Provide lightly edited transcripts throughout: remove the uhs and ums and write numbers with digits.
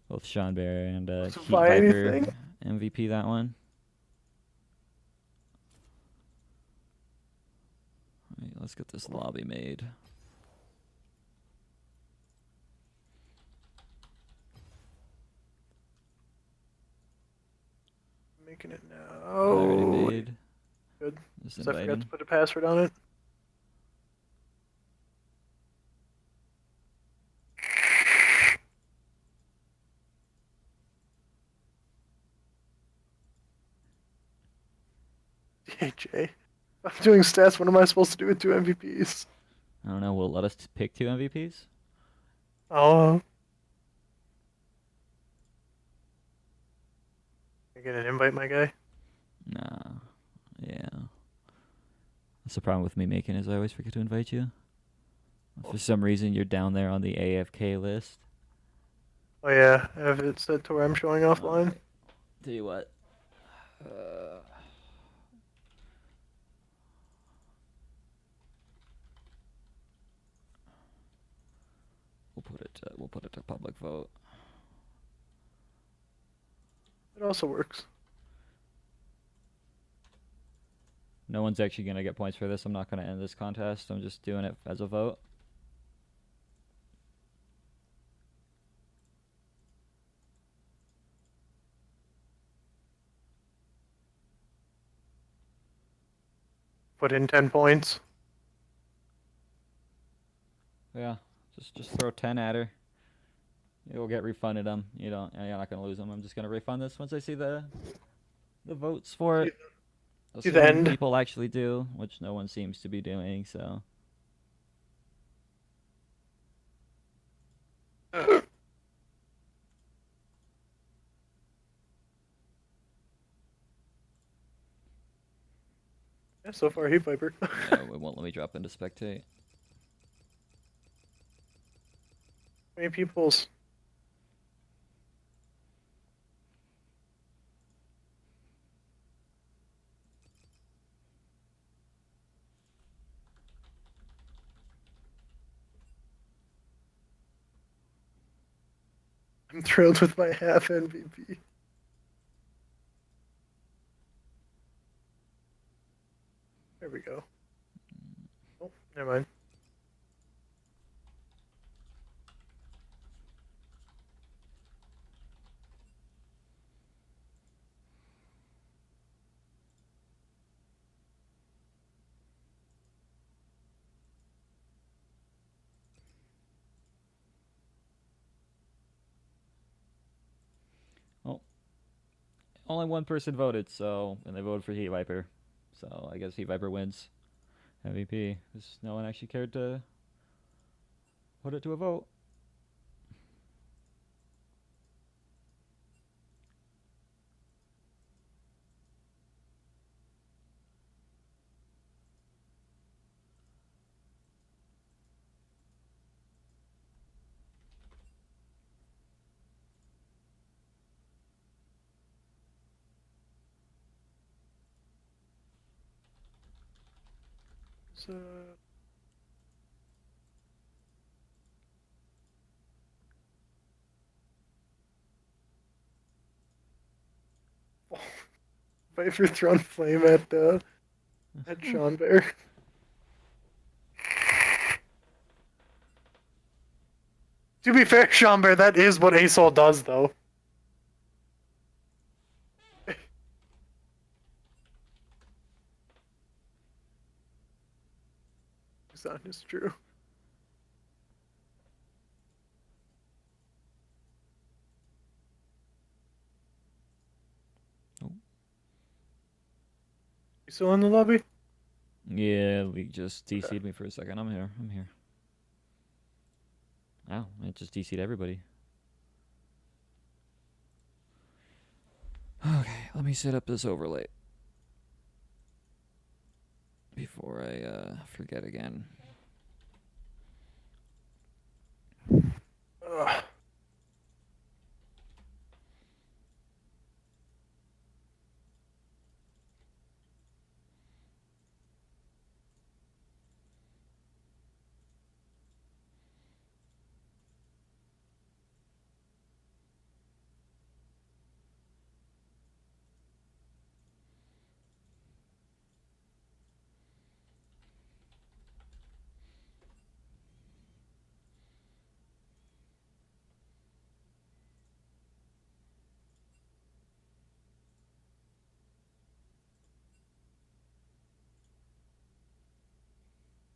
Both Sean Bear and To Heat buy Viper anything? MVP that one. All right, let's get this lobby made. Making it Already now. made. Good. Just Because I forgot to inviting. put a password on it. DHA. I'm doing stats. What am I supposed to do with two MVPs? I don't know. Will it let us pick two MVPs? Oh, I get an invite, my guy. Nah. Yeah. That's the problem with me making is I always forget to invite you. For some reason, you're down there on the AFK list. Oh yeah, I have it set to where I'm showing All offline. right. Tell you what. Uh, we'll put it. We'll put it to public vote. It also works. No one's actually gonna get points for this. I'm not gonna end this contest. I'm just doing it as a vote. Put in 10 points. Yeah. Just throw 10 at her. You'll get refunded them. You're not gonna lose them. I'm just gonna refund this once I see the votes for See, it. see the Assuming end. people actually do, which no one seems to be doing. So Yeah, so far, Heat Viper. yeah, it won't let me drop into spectate. Many people's. I'm thrilled with my half MVP. There we go. Oh, never mind. Well, only one person voted, and they voted for Heat Viper. So I guess Heat Viper wins MVP. Because no one actually cared to put it to a vote. So, Viper throwing flame at Sean Bear. To be fair, Sean Bear, that is what ASOL does, though. That is true. Oh. You still in the lobby? Yeah, we just Okay. DC'd me for a second. I'm here. I'm here. Wow, it just DC'd everybody. Okay, let me set up this overlay before I forget again. Ugh.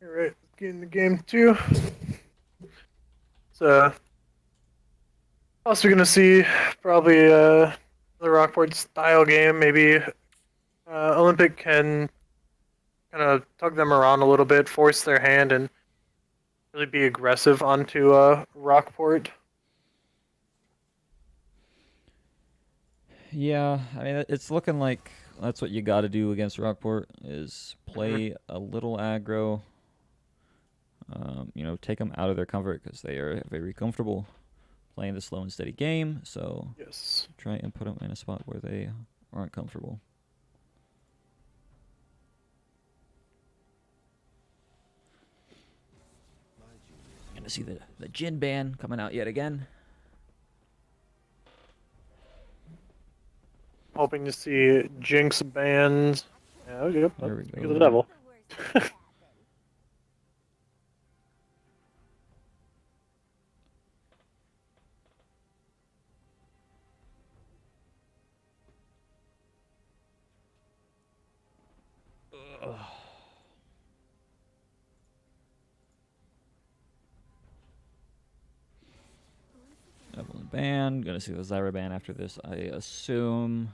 All right, let's get into game two. So, also gonna see probably the Rockport style game. Maybe Olympic can kind of tug them around a little bit, force their hand, and really be aggressive onto Rockport. Yeah, I mean it's looking like that's what you got to do against Rockport is Mhm. play a little aggro. Take them out of their comfort because they are very comfortable playing the slow and steady game. So Yes. try and put them in a spot where they aren't comfortable. Gonna see the Jin ban coming out yet again. Hoping to see Jinx banned. Yeah, yep. There we Speak of the go. devil. Evelyn ban. Gonna see the Zyra ban after this, I assume.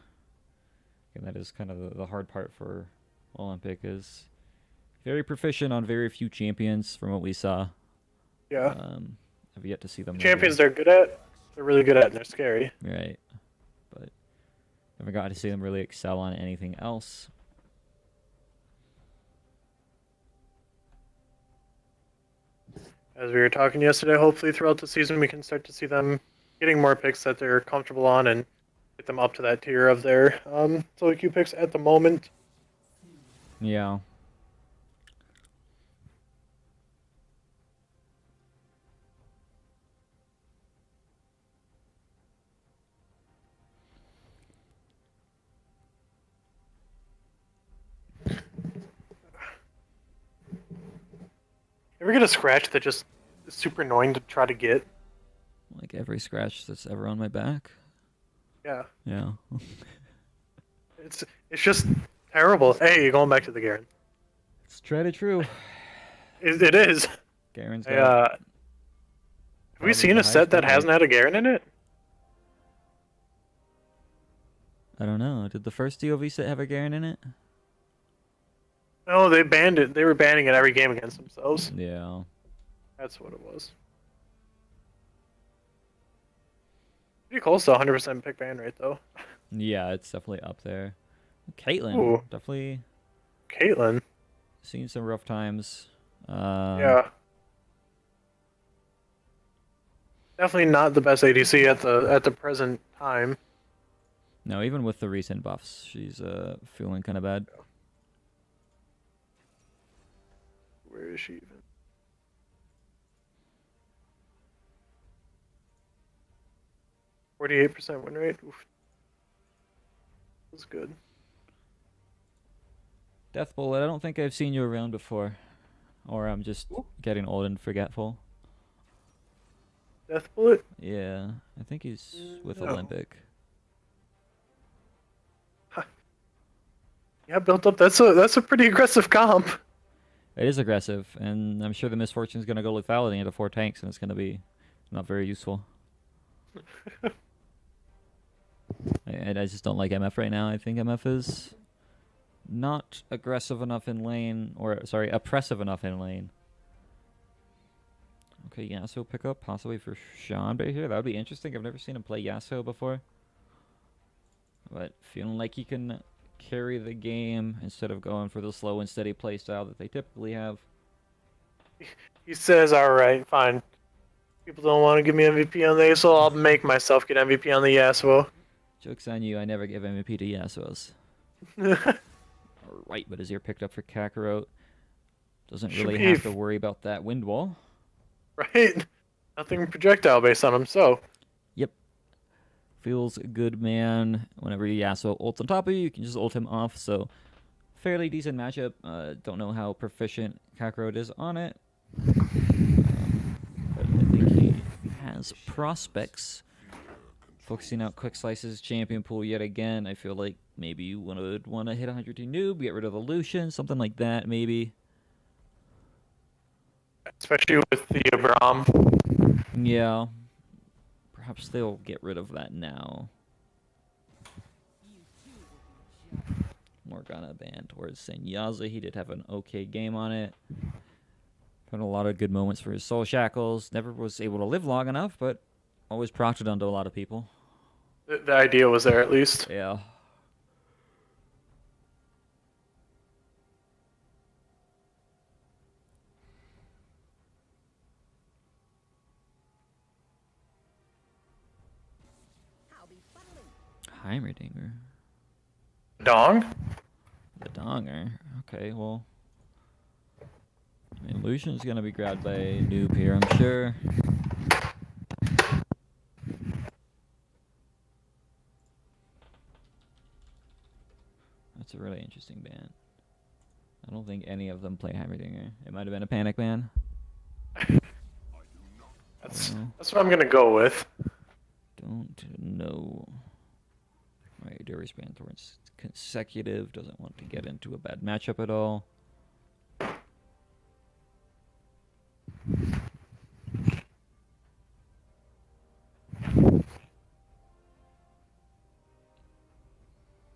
And that is kind of the hard part for Olympic is very proficient on very few champions from what we saw. Yeah. I've yet to see them The really champions they're good at, they're really good at, and they're scary. right, but never got to see them really excel on anything else. As we were talking yesterday, hopefully throughout the season we can start to see them getting more picks that they're comfortable on and get them up to that tier of their solo queue picks at the moment. Yeah. Ever get a scratch that just is super annoying to try to get? Like every scratch that's ever on my back. Yeah. Yeah. It's just terrible. Hey, you're going back to the Garen. It's tried and true. It is. Garen's I, got have we probably seen the a set highest that hit rate. hasn't had a Garen in it? I don't know. Did the first DOV set have a Garen in it? No, they banned it. They were banning it every game against themselves. Yeah. That's what it was. Pretty close to 100% pick ban rate, though. Yeah, it's definitely up there. Caitlyn, Ooh, definitely Caitlyn. seen some rough times. Yeah. Definitely not the best ADC at the present time. No, even with the recent buffs, she's feeling kind of bad. Where is she even? 48% win rate. Oof. That's good. Death Bullet, I don't think I've seen you around before. Or I'm just Ooh. getting old and forgetful. Death Bullet? Yeah, I think he's with No. Olympic. Yeah, built up. That's a pretty aggressive comp. It is aggressive, and I'm sure the Misfortune's going to go lethality into 4 tanks, and it's going to be not very useful. I just don't like MF right now. I think MF is not aggressive enough in lane, or sorry, oppressive enough in lane. Okay, Yasuo pick up possibly for Shanbei here. That would be interesting. I've never seen him play Yasuo before. But feeling like he can carry the game instead of going for the slow and steady play style that they typically have. He says, "All right, fine. People don't want to give me MVP on the so I'll make myself get MVP on the Yasuo." Joke's on you, I never give MVP to Yasuo's. Alright, but his ear picked up for Kakarot. Doesn't Should really be have to worry about that wind wall. right. Nothing projectile based on him, so Yep. Feels good, man. Whenever Yasuo ults on top of you, you can just ult him off, so fairly decent matchup. Don't know how proficient Kakarot is on it. But I think he has prospects. Focusing out quick slices, champion pool yet again. I feel like maybe you would want to hit 100 noob, get rid of the Lucian, something like that, maybe. especially with the Braum. Yeah, perhaps they'll get rid of that now. Morgana banned towards Senyaza. He did have an okay game on it. Had a lot of good moments for his soul shackles. Never was able to live long enough, but always proctored onto a lot of people. The idea was there at least. Yeah. Heimerdinger. Dong? The Donger. Okay, well. I mean, Lucian's gonna be grabbed by a noob here, I'm sure. That's a really interesting ban. I don't think any of them play Heimerdinger. It might have been a panic ban. That's what I'm gonna go with. Don't know. Right, Darius ban towards consecutive. Doesn't want to get into a bad matchup at all.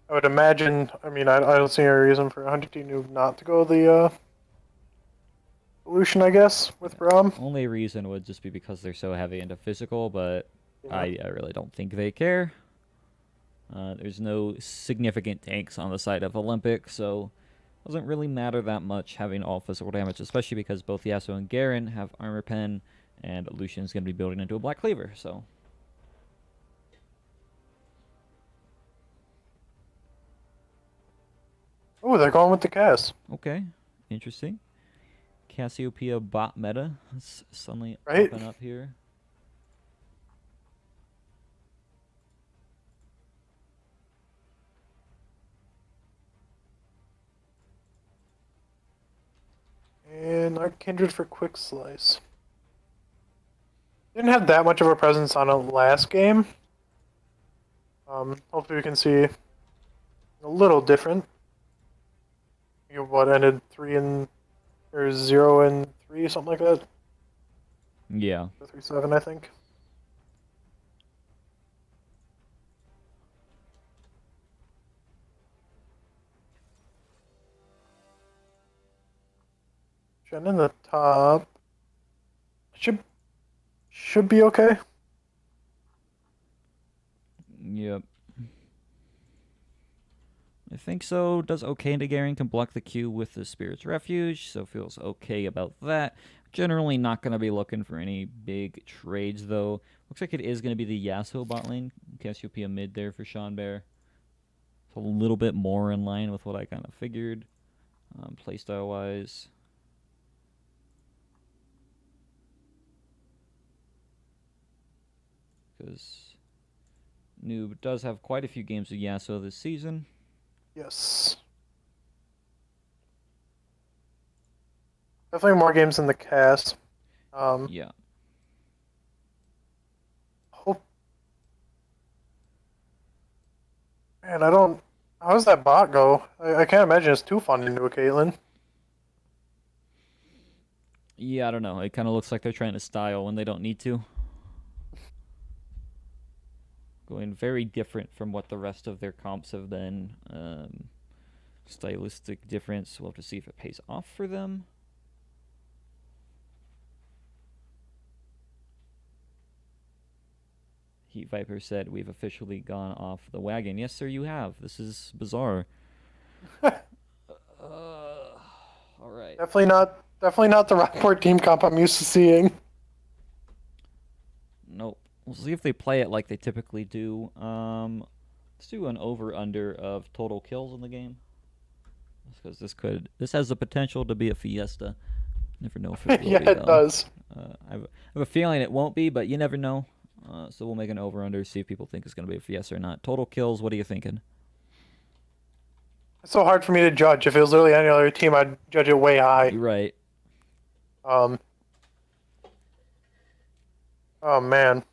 I would imagine. I mean, I don't see any reason for 100 noob not to go the solution. I guess with Braum. Only reason would just be because they're so heavy into physical, but Yeah. I really don't think they care. There's no significant tanks on the side of Olympic, so it doesn't really matter that much having all physical damage, especially because both Yasuo and Garen have armor pen, and Lucian's going to be building into a Black Cleaver, so. Oh, they're going with the cast. Okay, interesting. Cassiopeia bot meta is suddenly Right? popping up here. And our Kindred for Quick Slice. Didn't have that much of a presence on a last game. Hopefully we can see a little different. What ended 0-3, something like that. Yeah. 3-7, I think. Shen in the top should be okay. Yep. I think so. Does okay into Garen, can block the Q with the Spirit's Refuge, so feels okay about that. Generally not going to be looking for any big trades, though. Looks like it is going to be the Yasuo bot lane. Cassiopeia mid there for Sean Bear. It's a little bit more in line with what I kind of figured, playstyle-wise. Because Noob does have quite a few games with Yasuo this season. Yes. Definitely more games in the cast. Yeah. Hope. Man, I don't. How does that bot go? I can't imagine it's too fun into a Caitlyn. Yeah, I don't know. It kind of looks like they're trying to style when they don't need to. Going very different from what the rest of their comps have been. Stylistic difference. We'll have to see if it pays off for them. Heat Viper said, "We've officially gone off the wagon." Yes, sir, you have. This is bizarre. All right. Definitely not. Definitely not the Rockport team comp I'm used to seeing. Nope. We'll see if they play it like they typically do. Let's do an over/under of total kills in the game, because this has the potential to be a fiesta. Never know if it will Yeah, be, it though. does. I have a feeling it won't be, but you never know. So we'll make an over/under, see if people think it's going to be a fiesta or not. Total kills, what are you thinking? It's so hard for me to judge. If it was literally any other team, I'd judge it way high. You're right. Oh man.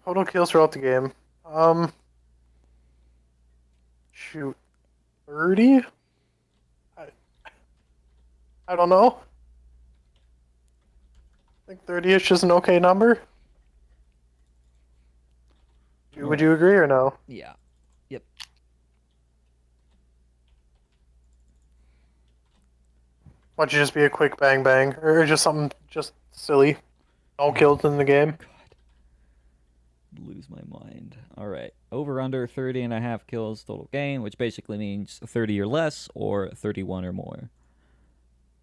Total kills throughout the game. Shoot. 30? I don't know. I think 30-ish is an okay number. All Would right. you agree or no? Yeah. Yep. Why don't you just be a quick bang bang, or just something just silly? No kills in the game. God. Lose my mind. All right. Over under 30 and a half kills total game, which basically means 30 or less or 31 or more.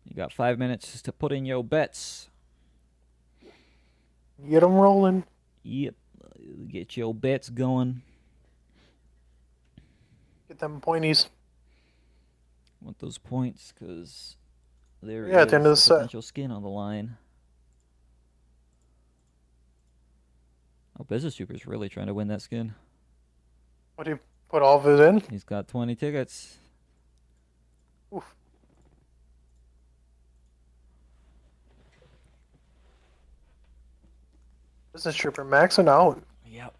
You got 5 minutes to put in your bets. Get them rolling. Yep. Get your bets going. Get them pointies. Want those points because there Yeah, at the end of is the a set. potential skin on the line. Oh, Business Trooper's really trying to win that skin. What do you put all of it in? He's got 20 tickets. Oof. Business Trooper maxing out. Yep.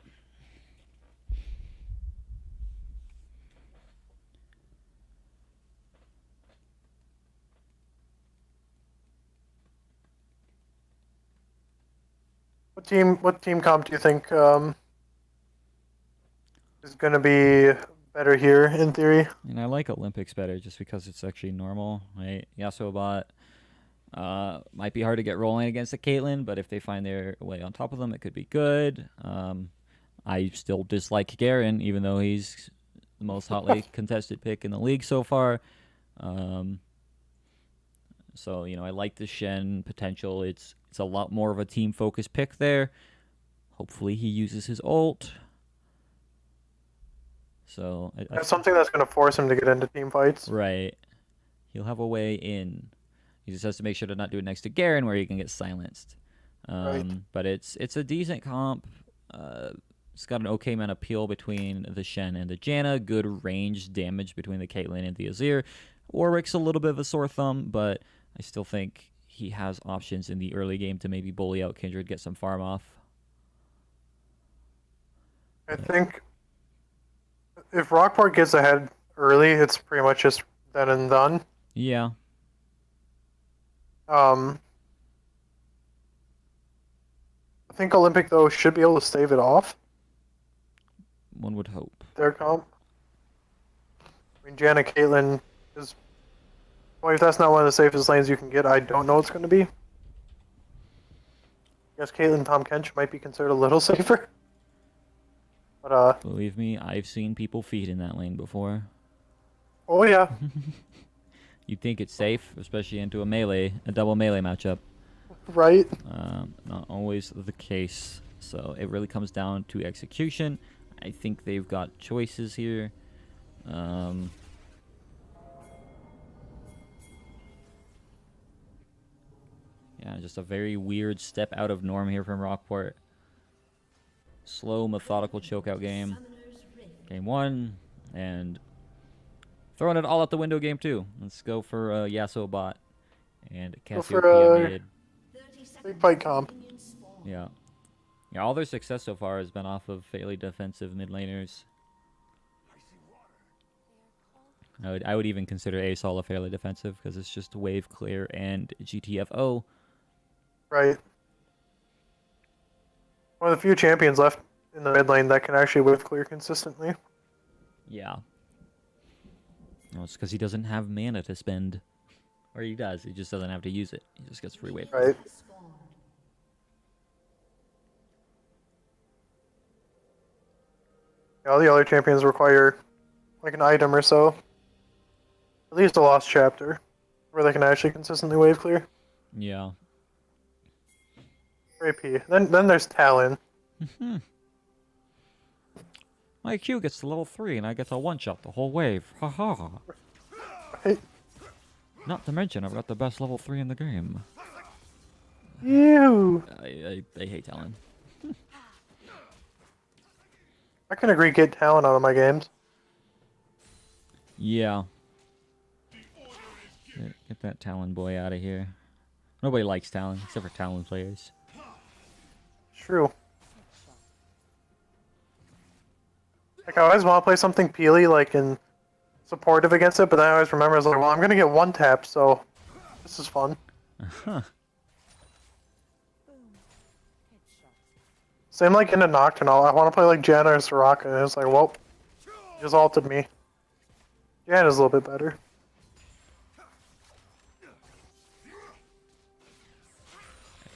What team comp do you think is going to be better here in theory? And I like Olympics better just because it's actually normal, right? Yasuo might be hard to get rolling against a Caitlyn, but if they find their way on top of them, it could be good. I still dislike Garen, even though he's the most hotly contested pick in the league so far. So I like the Shen potential. It's a lot more of a team focused pick there. Hopefully he uses his ult. So That's something that's going to force him to get into team fights. right, he'll have a way in. He just has to make sure to not do it next to Garen where he can get silenced. Right. But it's a decent comp. It's got an okay amount of peel between the Shen and the Janna. Good range damage between the Caitlyn and the Azir. Warwick's a little bit of a sore thumb, but I still think he has options in the early game to maybe bully out Kindred, get some farm off. I think if Rockport gets ahead early, it's pretty much just then and done. Yeah. I think Olympic though should be able to stave it off. One would hope. Their comp. I mean, Janna Caitlyn is. Well, if that's not one of the safest lanes you can get, I don't know what's going to be. I guess Caitlyn Tom Kench might be considered a little safer. But Believe me, I've seen people feed in that lane before. oh yeah, You'd think it's safe, especially into a double melee matchup. right. Not always the case. So it really comes down to execution. I think they've got choices here. Yeah, just a very weird step out of norm here from Rockport. Slow, methodical chokeout game. Game one, and throwing it all out the window game two. Let's go for Yasuo bot and Go Cassiopeia for mid. big fight comp. Yeah. Yeah, all their success so far has been off of fairly defensive mid laners. I would even consider ASOL a fairly defensive because it's just wave clear and GTFO. Right. One of the few champions left in the mid lane that can actually wave clear consistently. Yeah. No, it's because he doesn't have mana to spend. Or he does, he just doesn't have to use it. He just gets free wave. Right. Yeah, all the other champions require like an item or so. At least a lost chapter where they can actually consistently wave clear. Yeah. For AP. Then there's Talon. My Q gets to level 3 and I get to one-shot the whole wave. Haha. Right? Not to mention, I've got the best level 3 in the game. Ew. I hate Talon. I can agree get Talon out of my games. Yeah. Get that Talon boy out of here. Nobody likes Talon, except for Talon players. True. Like I always want to play something peely, like in supportive against it, but then I always remember I was like, well, I'm gonna get one tap, so This is fun. Huh. Same like in a Nocturnal. I want to play like Janna or Soraka, and it's like, well, he just ulted me. Janna's a little bit better.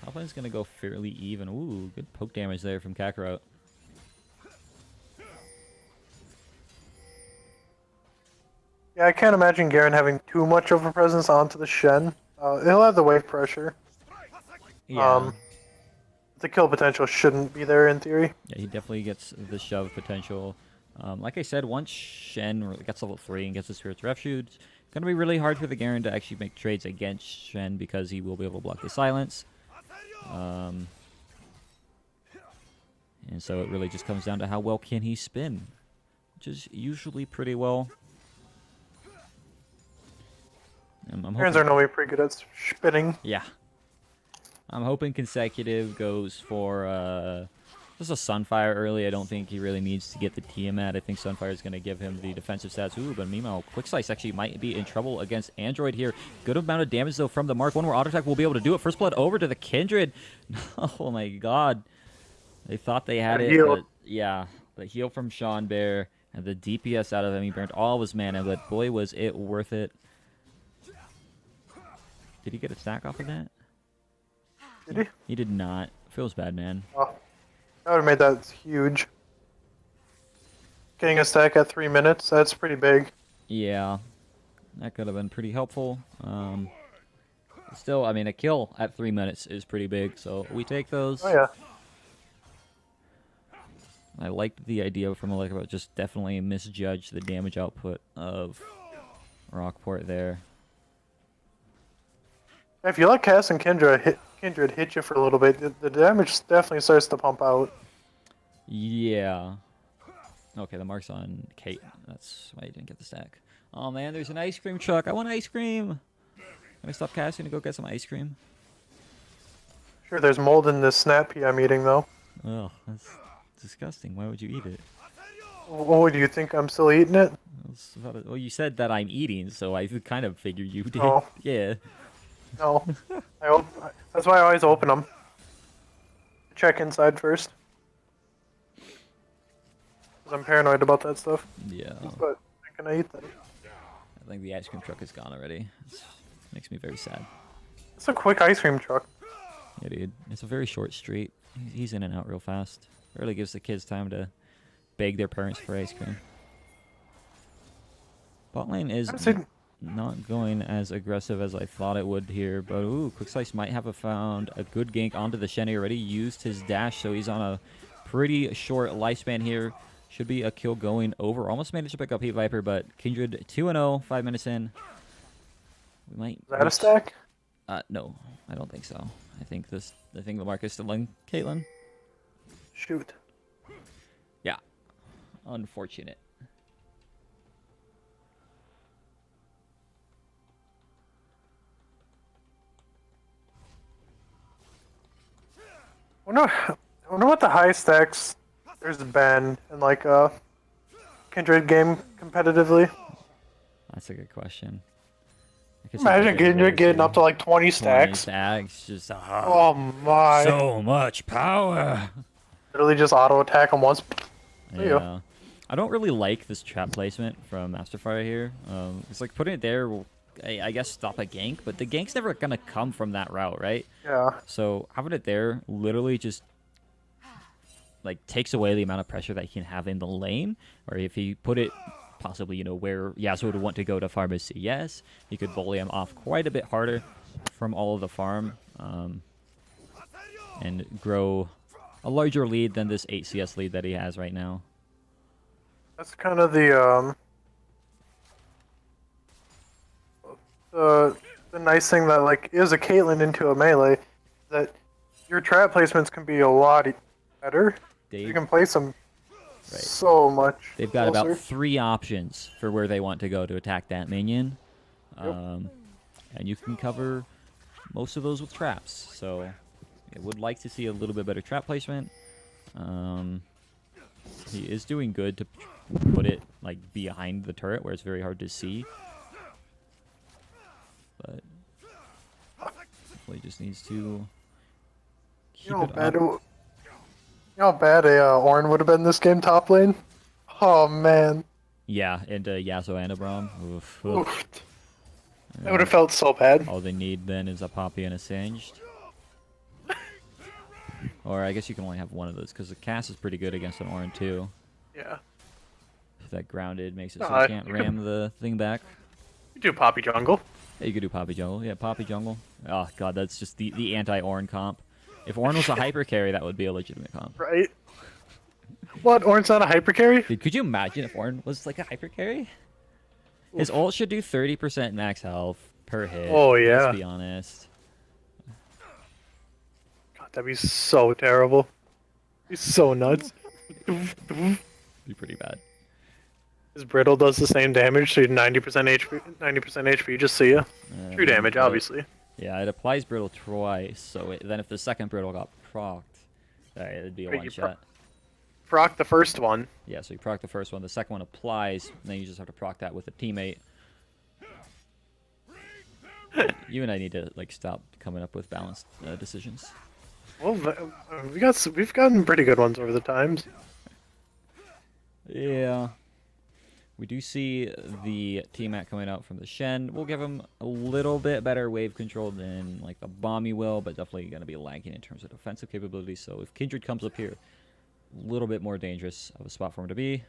Top lane's gonna go fairly even. Ooh, good poke damage there from Kakarot. Yeah, I can't imagine Garen having too much of a presence onto the Shen. He'll have the wave pressure. Yeah. The kill potential shouldn't be there in theory. Yeah, he definitely gets the shove potential. Like I said, once Shen gets level 3 and gets the Spirit's Refuge, it's going to be really hard for the Garen to actually make trades against Shen because he will be able to block the silence. And so it really just comes down to how well can he spin, which is usually pretty well. Garen's are normally pretty good at spinning. Yeah. I'm hoping consecutive goes for just a Sunfire early. I don't think he really needs to get the Tiamat. I think Sunfire is going to give him the defensive stats. Ooh, but meanwhile, Quick Slice actually might be in trouble against Android here. Good amount of damage, though, from the Mark. One more auto attack will be able to do it. First blood over to the Kindred. Oh, my God. They thought they had it. But yeah, the heal from Sean Bear and the DPS out of him. He burned all of his mana, but boy, was it worth it. Did he get a stack off of that? Did he? He did not. Feels bad, man. Oh, that would have made that huge. Getting a stack at 3 minutes, that's pretty big. Yeah, that could have been pretty helpful. Still, I mean, a kill at 3 minutes is pretty big, so we take those. Oh, yeah. I liked the idea from Alec about just definitely misjudge the damage output of Rockport there. If you let Cass and Kindred hit you for a little bit, the damage definitely starts to pump out. Yeah. Okay, the mark's on Kate. That's why you didn't get the stack. Oh, man, there's an ice cream truck. I want ice cream. Can I stop casting to go get some ice cream? Sure, there's mold in this Snap Pea I'm eating, though. Oh, that's disgusting. Why would you eat it? Oh, do you think I'm still eating it? Well, you said that I'm eating, so I kind of figured you did. Oh. Yeah. No. That's why I always open them. Check inside first. Because I'm paranoid about that stuff. Yeah. But can I eat them? I think the ice cream truck is gone already. It makes me very sad. It's a quick ice cream truck. Yeah, dude. It's a very short street. He's in and out real fast. Really gives the kids time to beg their parents for ice cream. Bot lane is not going as aggressive as I thought it would here, but ooh, Quick Slice might have found a good gank onto the Shen. He already used his dash, so he's on a pretty short lifespan here. Should be a kill going over. Almost managed to pick up Heat Viper, but Kindred 2-0, 5 minutes in. We might. Is that a stack? No, I don't think so. I think the mark is still in Caitlyn. Shoot. Yeah. Unfortunate. I wonder what the high stacks there's been in like a Kindred game competitively. That's a good question. Imagine Kindred getting up to like 20 stacks. 20 stacks, just oh my! So much power. Literally just auto attack them once. Yeah. I don't really like this trap placement from Masterfire here. It's like putting it there will, I guess, stop a gank, but the gank's never gonna come from that route, right? Yeah. So having it there literally just like takes away the amount of pressure that he can have in the lane, or if he put it possibly, you know, where Yasuo would want to go to farm his CS, he could bully him off quite a bit harder from all of the farm, and grow a larger lead than this 8 CS lead that he has right now. That's kind of the nice thing that like is a Caitlyn into a melee, that your trap placements can be a lot better. You can place them so much. They've got about 3 options for where they want to go to attack that minion, and you can cover most of those with traps. So I would like to see a little bit better trap placement. He is doing good to put it like behind the turret where it's very hard to see. But definitely just needs to You keep know how it bad up. a Ornn would have been this game top lane. Oh man, Yeah, and Yasuo and a Braum. Oof, oof. oof, that would Yeah, have felt so bad. all they need then is a Poppy and a Singed. Or I guess you can only have one of those because the cast is pretty good against an Orin too. Yeah, If that grounded makes it so you no, can't ram the thing back. you do Poppy jungle, Yeah, you could do Poppy Jungle. Yeah, Poppy Jungle. Oh god, that's just the anti-Orn comp. If Orn was a hyper carry, that would be a legitimate comp. right? What? Ornn's not a hyper carry? Dude, could you imagine if Orn was like a hyper carry? His Oof. ult should do 30% max health per hit. Oh Let's yeah, be honest. God, that'd be so terrible. He's so nuts. Be pretty bad. His brittle does the same damage, so 90% HP, 90% HP. Just see ya. True damage, But obviously. yeah, it applies brittle twice. So then if the second brittle got procced, it'd be a Right, one you shot. proc the first one. Yeah, so you proc the first one, the second one applies, and then you just have to proc that with a teammate. You and I need to like stop coming up with balanced decisions. Well, we've gotten pretty good ones over the times. Yeah. We do see the T-Mac coming out from the Shen. We'll give him a little bit better wave control than like the Bomby will, but definitely going to be lagging in terms of defensive capabilities. So if Kindred comes up here, a little bit more dangerous of a spot for him to be.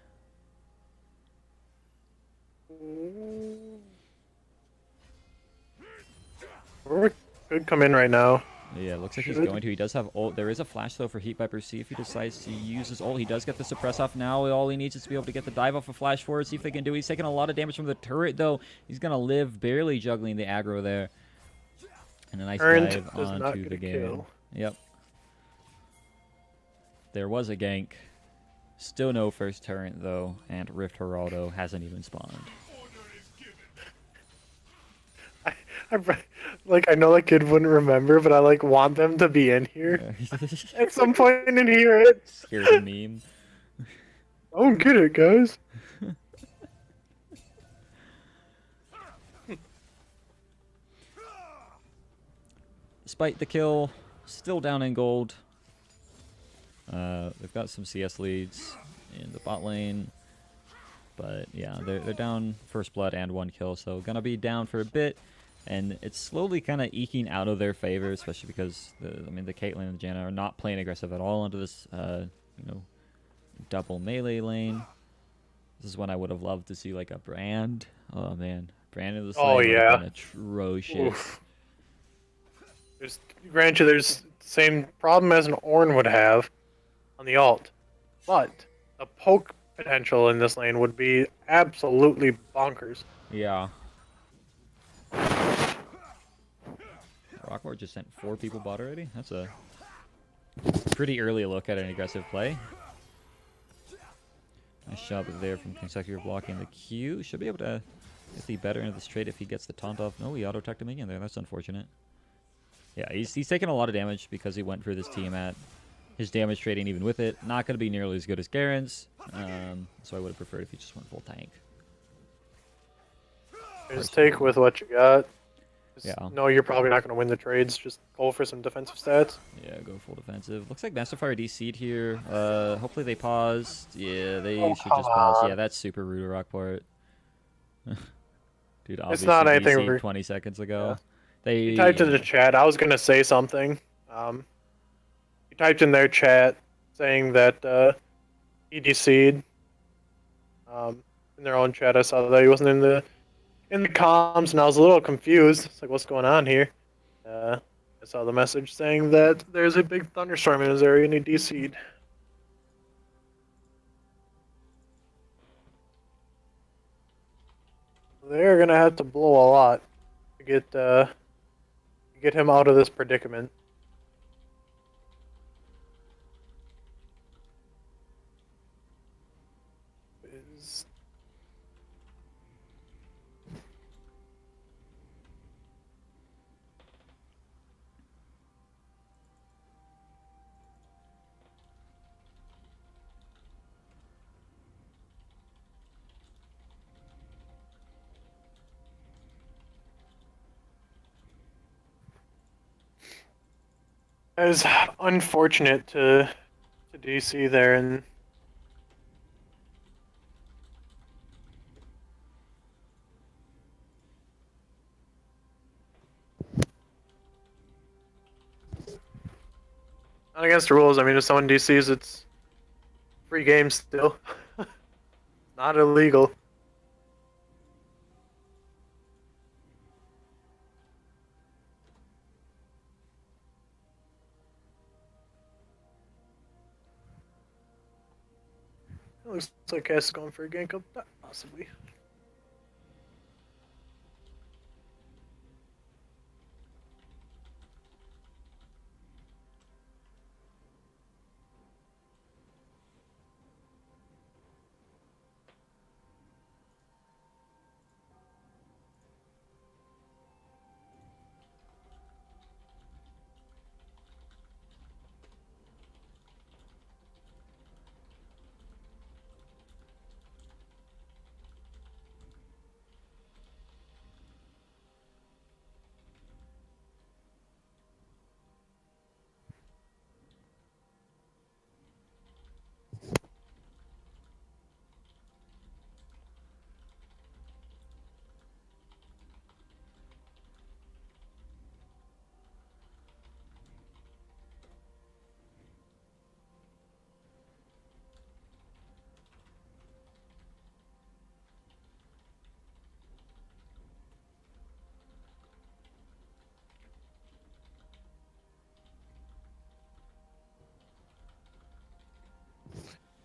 We could come in right now. Yeah, looks like he's going to. He does have ult. There is a flash, though, for Heat Viper. See if he decides to use his ult. He does get the suppress off now. All he needs is to be able to get the dive off a flash forward. See if they can do it. He's taking a lot of damage from the turret, though. He's going to live, barely juggling the aggro there. And a nice dive onto the game. Kill. Yep. There was a gank. Still no first turret, though. And Rift Geraldo hasn't even spawned. I know that kid wouldn't remember, but I like want them to be in here at some point and hear it. Here's a meme. I don't get it, guys. Despite the kill, still down in gold. They've got some CS leads in the bot lane. But yeah, they're down first blood and one kill, so gonna be down for a bit. And it's slowly kind of eking out of their favor, especially because the Caitlyn and the Janna are not playing aggressive at all into this, double melee lane. This is when I would have loved to see like a Brand. Oh man, Brand in this lane would have been atrocious. There's the same problem as an Ornn would have on the alt, but the poke potential in this lane would be absolutely bonkers. Yeah. Rockport just sent 4 people bot already. That's a pretty early look at an aggressive play. Nice job there from consecutive blocking the Q. Should be able to get the better end of this trade if he gets the taunt off. No, he auto-tucked him in there. That's unfortunate. Yeah, he's taking a lot of damage because he went for this team at his damage trading even with it. Not going to be nearly as good as Garen's. So I would have preferred if he just went full tank. Just take with what you got. Yeah. No, you're probably not going to win the trades. Just go for some defensive stats. Yeah, go full defensive. Looks like Masterfire DC'd here. Hopefully they paused. Yeah, they should just pause. Yeah, that's super rude of Rockport. Dude, obviously not anything DC'd 20 seconds ago. Yeah. He typed in the chat. I was going to say something. He typed in their chat saying that he DC'd. In their own chat, I saw that he wasn't in the comms, and I was a little confused. It's like, what's going on here? I saw the message saying that there's a big thunderstorm in his area and he DC'd. They're gonna have to blow a lot to get him out of this predicament. It was unfortunate to DC there, and not against the rules. I mean, if someone DCs, it's free game still, not illegal. It looks like Cass is going for a gank up, possibly.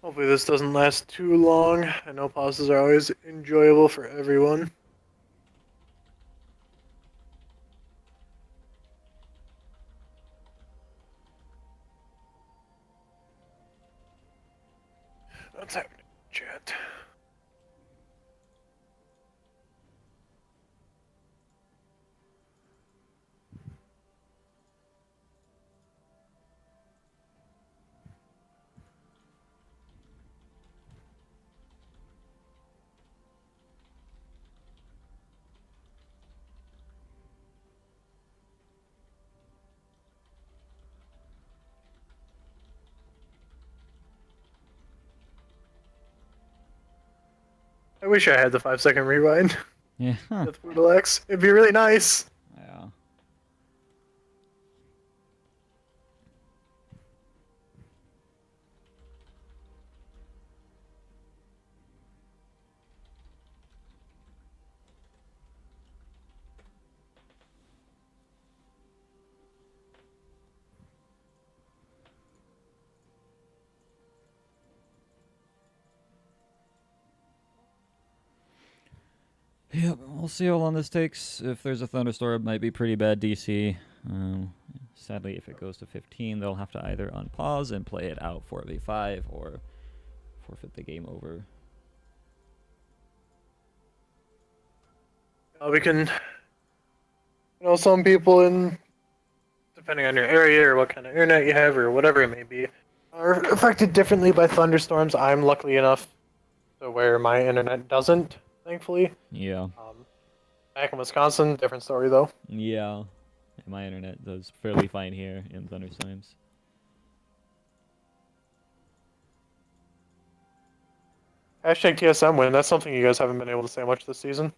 Hopefully this doesn't last too long. I know pauses are always enjoyable for everyone. What's happening, chat? I wish I had the 5 second rewind Yeah. with Brutal X. It'd be really nice. Yeah. Yep, we'll see how long this takes. If there's a thunderstorm, it might be pretty bad DC. Sadly, if it goes to 15, they'll have to either unpause and play it out 4v5 or forfeit the game over. We can, some people in, depending on your area or what kind of internet you have or whatever it may be, are affected differently by thunderstorms. I'm lucky enough to where my internet doesn't, thankfully. Yeah. Back in Wisconsin, different story though. Yeah. My internet does fairly fine here in thunderstorms. Hashtag TSM win. That's something you guys haven't been able to say much this season.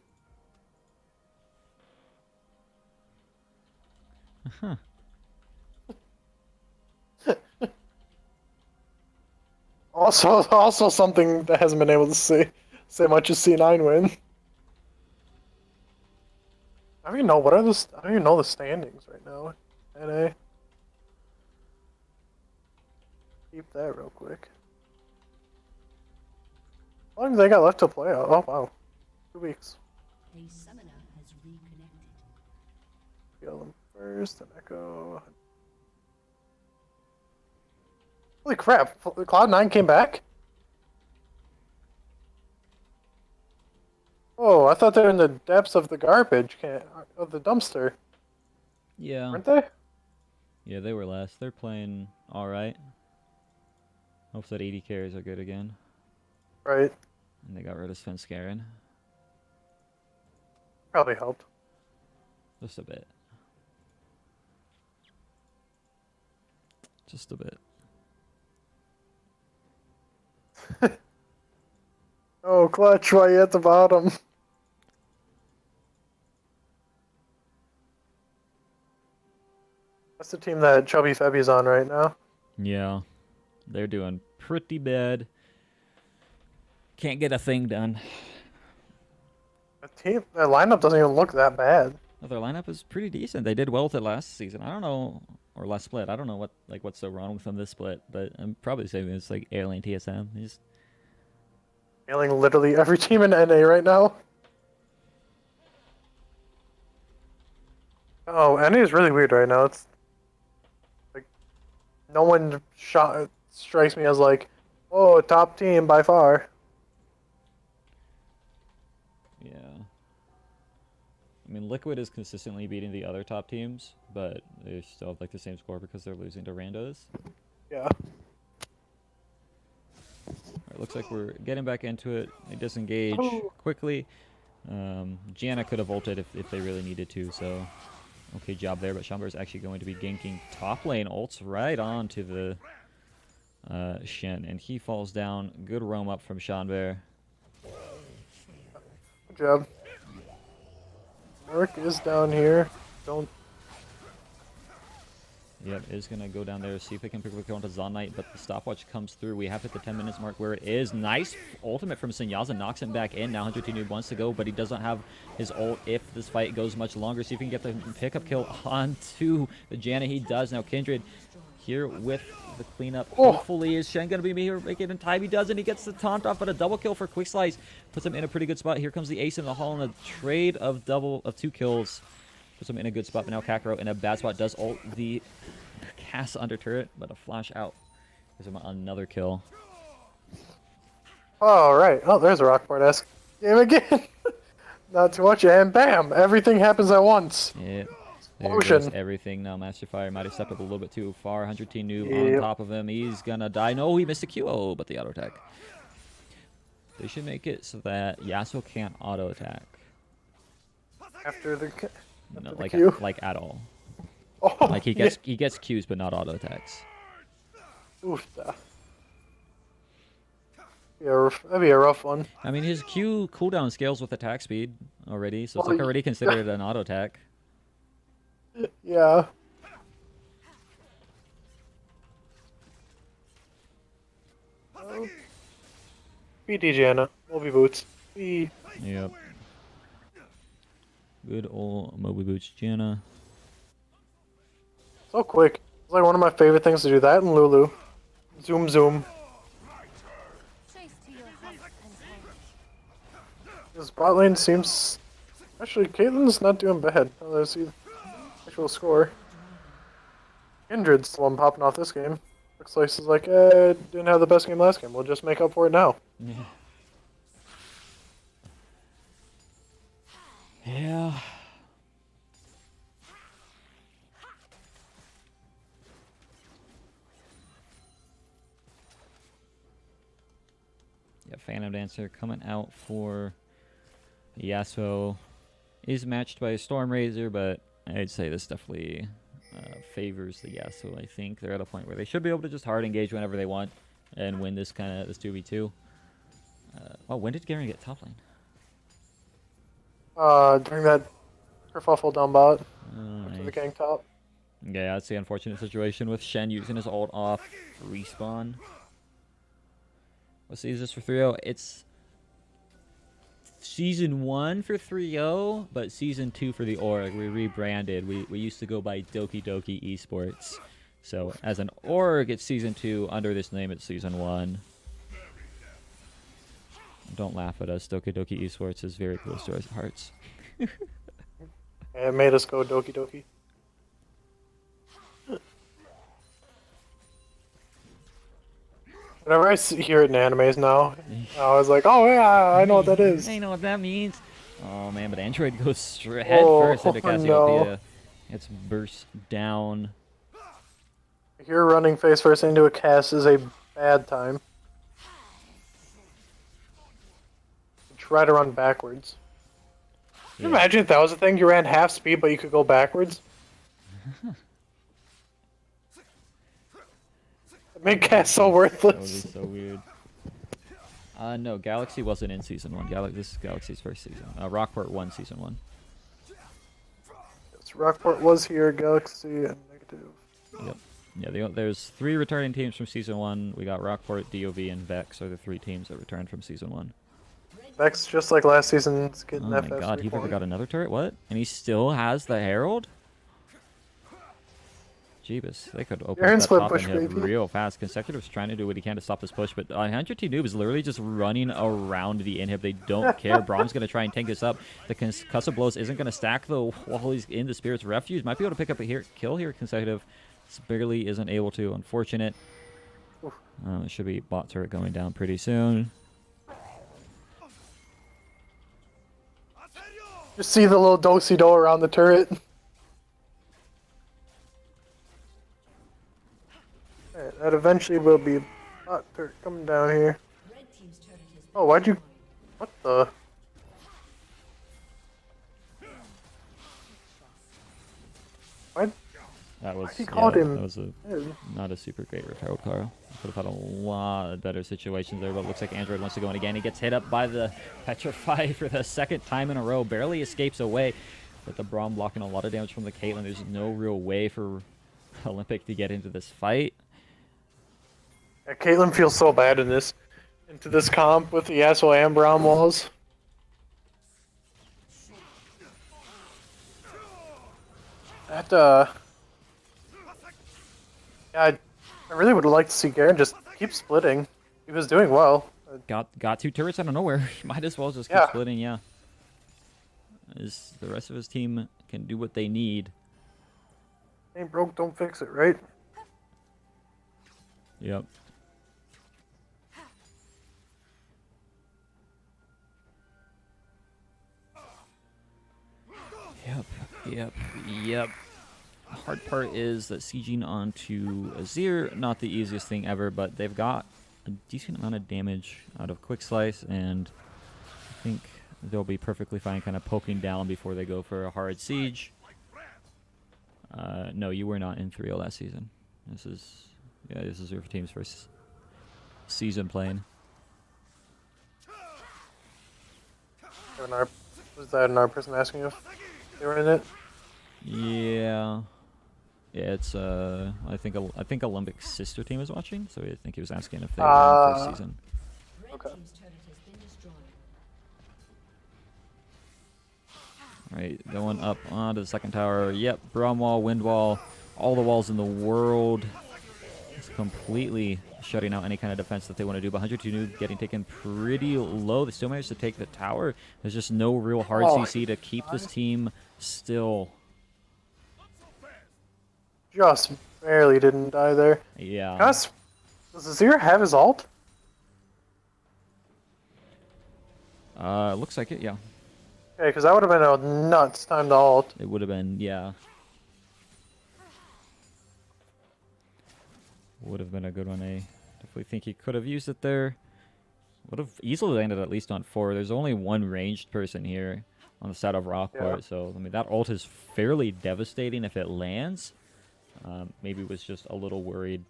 Huh. Also something that hasn't been able to say much is C9 win. I don't even know I don't even know the standings right now. NA. Keep that real quick. How long do they got left to play? Oh wow, 2 weeks. A summoner has reconnected. Kill them first, and Echo. Holy crap! Cloud9 came back. Oh, I thought they were in the depths of the garbage can of the dumpster. Yeah. Weren't they? Yeah, they were last. They're playing alright. Hopes that 80 carries are good again. Right. And they got rid of Svenskeren. Probably helped. Just a bit. Just a bit. Oh, clutch! Why you at the bottom? That's the team that Chubby Febby's on right now. Yeah. They're doing pretty bad. Can't get a thing done. That lineup doesn't even look that bad. Well, their lineup is pretty decent. They did well with it last season. I don't know, or last split. I don't know what's so wrong with them this split, but I'm probably saying it's like alien TSM. He's Failing literally every team in NA right now. Oh, NA is really weird right now. It's like no one strikes me as like, oh, top team by far. yeah. I mean, Liquid is consistently beating the other top teams, but they still have like the same score because they're losing to randos. Yeah. It looks like we're getting back into it. They disengage Oh. quickly. Gianna could have ulted if they really needed to, so okay job there. But Chamber is actually going to be ganking top lane. Ults right on to the Shen, and he falls down. Good roam up from Shanber. Good job. Mark is down here. Don't. Yep, is going to go down there, see if they can pick up a kill onto Zonite, but the stopwatch comes through. We have hit the 10 minutes mark where it is. Nice ultimate from Sinyaza, knocks him back in. Now 100 Noob wants to go, but he doesn't have his ult if this fight goes much longer. See if he can get the pickup kill onto the Janna. He does. Now Kindred here with the cleanup. Oh. Hopefully, is Shen going to be here making it in time? He does, and he gets the taunt off, but a double kill for Quick Slice puts him in a pretty good spot. Here comes the ace in the hall, and a trade of 2 kills. Puts him in a good spot, but now Kakarot in a bad spot does ult the cast under turret, but a flash out gives him another kill. All right. Oh, there's a Rockport-esque game again. Not too much, and bam! Everything happens at once. Yeah, there Ocean. goes everything. Now Master Fire might have stepped up a little bit too far. 100 T Noob Yep. on top of him. He's gonna die. No, he missed a QO, but the auto attack. They should make it so that Yasuo can't auto attack. After the No, the Q. like at all. Oh, Like he gets Qs, but not auto attacks. Oof. Yeah, that'd be a rough one. I mean, his Q cooldown scales with attack speed already, so it's Well, like already considered an auto attack. Yeah. BT Janna. Moby Boots. B. Yep. Good old Moby Boots Janna. So quick. It's like one of my favorite things to do. That and Lulu. Zoom, zoom. This bot lane seems... Actually, Caitlyn's not doing bad. Let's see the actual score. Kindred's the one popping off this game. Looks like is like, didn't have the best game last game. We'll just make up for it now. Yeah. Yeah. Yeah, Phantom Dancer coming out for Yasuo. Is matched by a Storm Razor, but I'd say this definitely favors the Yasuo. I think they're at a point where they should be able to just hard engage whenever they want and win this 2v2. Oh, when did Garen get top lane? During that kerfuffle down bot. Oh, To the nice. gang top. Yeah, that's the unfortunate situation with Shen using his ult off respawn. Let's see, is this for 3-0? It's Season 1 for 3-0, but Season 2 for the org. We rebranded. We used to go by Doki Doki eSports. So as an org, it's Season 2. Under this name, it's Season 1. Don't laugh at us. Doki Doki eSports is very close to our hearts. It made us go Doki Doki. Whenever hear it in animes now, I was like, oh yeah, I know what that is. I know what that means. Oh man, but Android goes straight head Oh, first into Cassiopeia. no. It's burst down. If you're running face first into a cast is a bad time. Try to run backwards. Can you imagine if that was a thing? You ran half speed, but you could go backwards. Make cast so That would be worthless. so weird. No, Galaxy wasn't in season 1. This is Galaxy's first season. Rockport won season 1. Yes, Rockport was here, Galaxy and negative. Yep. Yeah, there's 3 returning teams from season 1. We got Rockport, DOV, and Vex are the 3 teams that returned from season 1. Vex, just like last season's getting Oh my FF god, he never reborn. got another turret? What? And he still has the Herald? Jeebus, they could open Aaron up that split top push, inhib baby. real fast. Consecutive's trying to do what he can to stop this push, but 100T Noob is literally just running around the inhib. They don't care. Brom's going to try and tank this up. The concussive blows isn't going to stack, though, while he's in the Spirit's Refuge. Might be able to pick up a kill here, Consecutive. Barely isn't able to. Unfortunate. It should be bot turret going down pretty soon. Just see the little do-si-do around the turret. Alright, that eventually will be a hot turret coming down here. Red team's turret has been Oh, why'd you... destroyed. What the... Why... That was, He called him. that was not a super great repair, Carl. Could have had a lot of better situations there, but it looks like Android wants to go in again. He gets hit up by the Petrify for the 2nd time in a row. Barely escapes away, but the Braum blocking a lot of damage from the Caitlyn. There's no real way for Olympic to get into this fight. Yeah, Caitlyn feels so bad in this... into this comp with the Yasuo and Braum walls. That, yeah, I really would have liked to see Garen just keep splitting. He was doing well. Got 2 turrets out of nowhere. Might as well just keep Yeah. splitting, yeah. As the rest of his team can do what they need. Ain't broke, don't fix it, right? Yep. Yep. The hard part is that sieging onto Azir, not the easiest thing ever, but they've got a decent amount of damage out of Quick Slice, and I think they'll be perfectly fine kind of poking down before they go for a hard siege. No, you were not in 3-0 last season. This is your team's first season playing. Was that another person asking if they were in it? Yeah. Yeah, it's I think Olympic's sister team is watching, so I think he was asking if they were in first season. Red Okay. team's turret has been destroyed. Right, going up onto the 2nd tower. Yep, Braum wall, wind wall, all the walls in the world. It's completely shutting out any kind of defense that they want to do. But 102 Noob getting taken pretty low. They still managed to take the tower. There's just no real hard CC to keep this team still. Just barely didn't die there. Yeah. Does Azir have his ult? Looks like it, yeah. Okay, because that would have been a nuts time to ult. It would have been, yeah. Would have been a good one. I definitely think he could have used it there. Would have easily landed at least on 4. There's only one ranged person here on the side of Rockport, Yeah. so I mean that ult is fairly devastating if it lands. Maybe was just a little worried,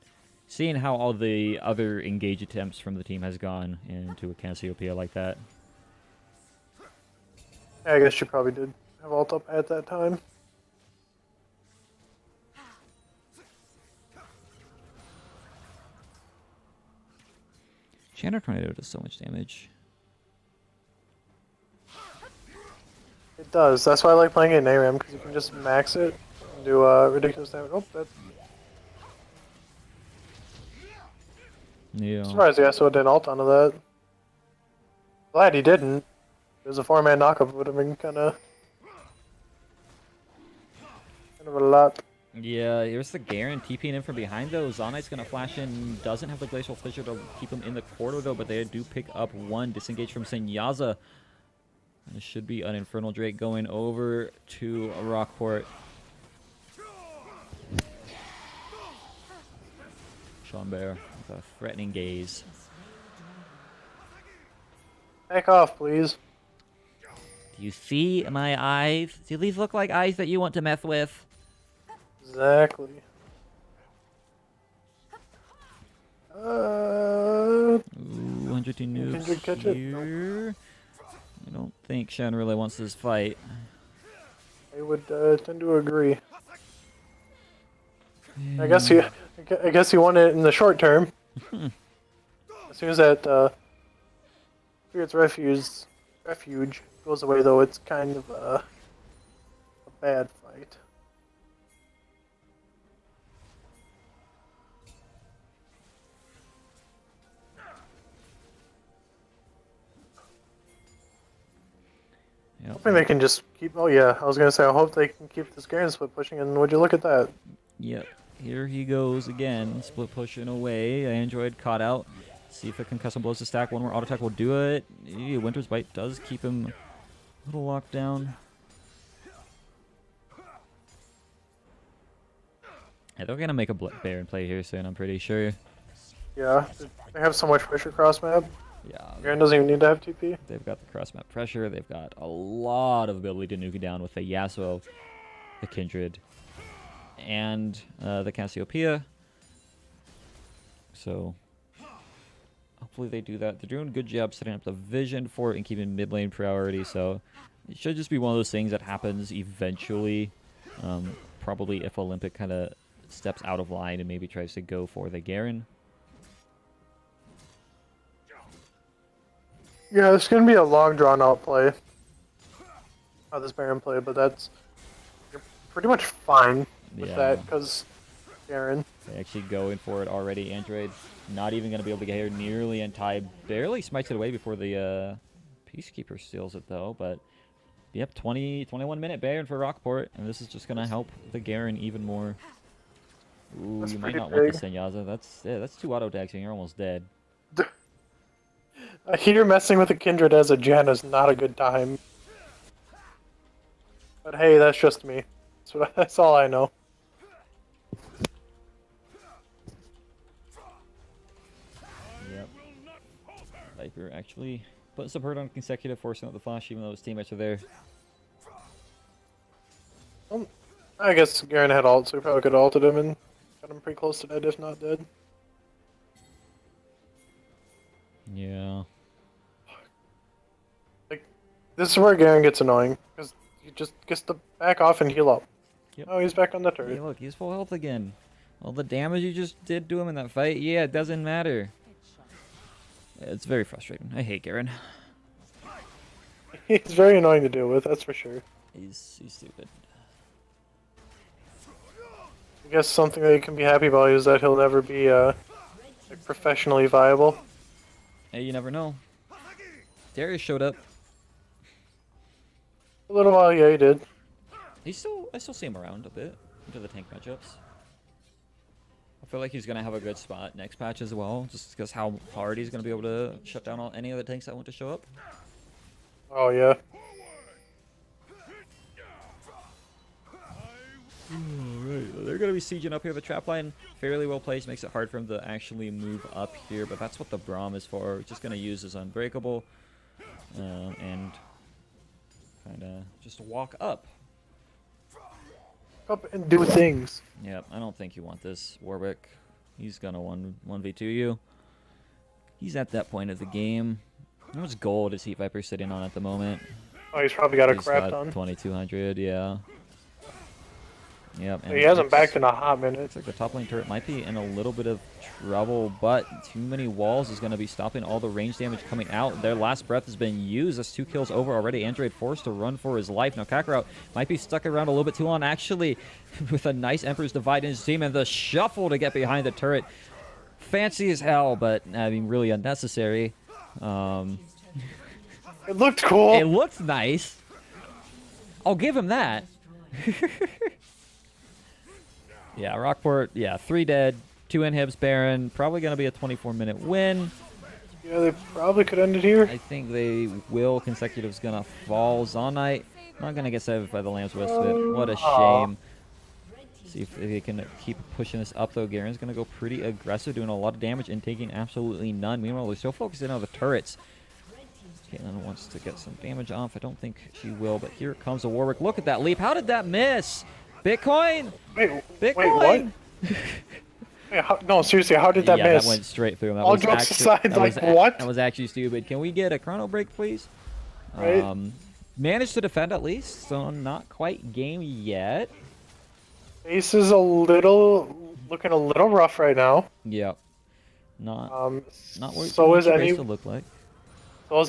seeing how all the other engage attempts from the team has gone into a Cassiopeia like that. Yeah, I guess she probably did have ult up at that time. Chandra Tornado does so much damage. It does. That's why I like playing it in ARAM, because you can just max it and do ridiculous damage. Oh, that's Yeah. surprised Yasuo didn't ult onto that. Glad he didn't. It was a 4-man knockup, would have been kind of a lot. Yeah, here's the Garen TPing in from behind though. Zonite's gonna flash in, doesn't have the Glacial Fissure to keep him in the corridor though, but they do pick up one. Disengage from Senyaza. And it should be an Infernal Drake going over to Rockport. Sean Bear with a threatening gaze. Back off, please. Do you see my eyes? Do these look like eyes that you want to mess with? Exactly. Kindred noobs Kindred catch it? Nope. here. I don't think Shen really wants this fight. I would tend to agree. I guess he won it in the short term. As soon as that Spirit's refuge goes away, though, it's kind of a bad fight. Yep. Hoping they can just keep. Oh yeah, I was gonna say I hope they can keep this Garen split pushing. And would you look at that? Yep. Here he goes again. Split pushing away. Android caught out. See if it can custom blows the stack. One more auto attack will do it. Winter's Bite does keep him a little locked down. Yeah, they're gonna make a Baron play here soon. I'm pretty sure. Yeah, they have so much pressure cross map. Yeah. Garen doesn't even need to have TP. They've got the cross map pressure. They've got a lot of ability to nuke it down with the Yasuo, the Kindred, and the Cassiopeia. So hopefully they do that. They're doing a good job setting up the vision for it and keeping mid lane priority. So it should just be one of those things that happens eventually. Probably if Olympic kind of steps out of line and maybe tries to go for the Garen. Yeah, it's gonna be a long drawn out play. This Baron play, but you're pretty much fine with that because Garen. They actually going for it already. Android not even going to be able to get here nearly in time. Barely smites it away before the Peacekeeper steals it though. But yep, 21 minute Baron for Rockport, and this is just going to help the Garen even more. Ooh, That's you might pretty not want big. the Senyaza. That's 2 auto attacks and you're almost dead. Here messing with a Kindred as a Jen is not a good time. But hey, that's just me. That's all I know. Yep. Viper actually putting some hurt on consecutive, forcing out the flash even though his teammates are there. I guess Garen had ult, so we probably could have ulted him and got him pretty close to dead, if not dead. Yeah. Like, this is where Garen gets annoying, because he just gets to back off and heal up. Yep. Oh, he's back on the turret. Hey, look, he's full health again. All the damage you just did to him in that fight, yeah, it doesn't matter. It's very frustrating. I hate Garen. He's very annoying to deal with, that's for sure. He's stupid. I guess something that you can be happy about is that he'll never be like professionally viable. Hey, you never know. Darius showed up. A little while, yeah, he did. I still see him around a bit into the tank matchups. I feel like he's gonna have a good spot next patch as well, just because how hard he's gonna be able to shut down any of the tanks that want to show up. Oh yeah. Alright, they're gonna be sieging up here. The trap line fairly well placed, makes it hard for him to actually move up here, but that's what the Braum is for. Just gonna use his Unbreakable and kind of just walk up. Up and do things. Yep, I don't think you want this, Warwick. He's gonna 1v2 you. He's at that point of the game. How much gold is Heat Viper sitting on at the moment? Oh, he's probably got a He's crap got ton. 2200, yeah. Yep. And He hasn't looks- backed in a hot minute. Looks like the top lane turret might be in a little bit of trouble, but too many walls is going to be stopping all the range damage coming out. Their last breath has been used. That's 2 kills over already. Android forced to run for his life. Now Kakarot might be stuck around a little bit too long, actually, with a nice Emperor's Divide in his team, and the shuffle to get behind the turret. Fancy as hell, but, I mean, really unnecessary. It looked cool. It looked nice. I'll give him that. Yeah, Rockport, 3 dead, 2 inhibs, Baron. Probably going to be a 24-minute win. Yeah, they probably could end it here. I think they will. Consecutive's going to fall. Zonite not going to get saved by the Lamb's Wisp. What a shame. See if they can keep pushing this up, though. Garen's going to go pretty aggressive, doing a lot of damage and taking absolutely none. Meanwhile, they're still focusing on the turrets. Caitlyn wants to get some damage off. I don't think she will, but here comes a Warwick. Look at that leap. How did that miss? Bitcoin! Wait, Bitcoin! what? Hey, no, seriously, how did that Yeah, that miss? went straight through him. All jokes aside, like, what? That was actually stupid. Can we get a chrono break, please? Right? Managed to defend at least, so not quite game yet. Ace is looking a little rough right now. Yep. Not not what you So want is your base to look like.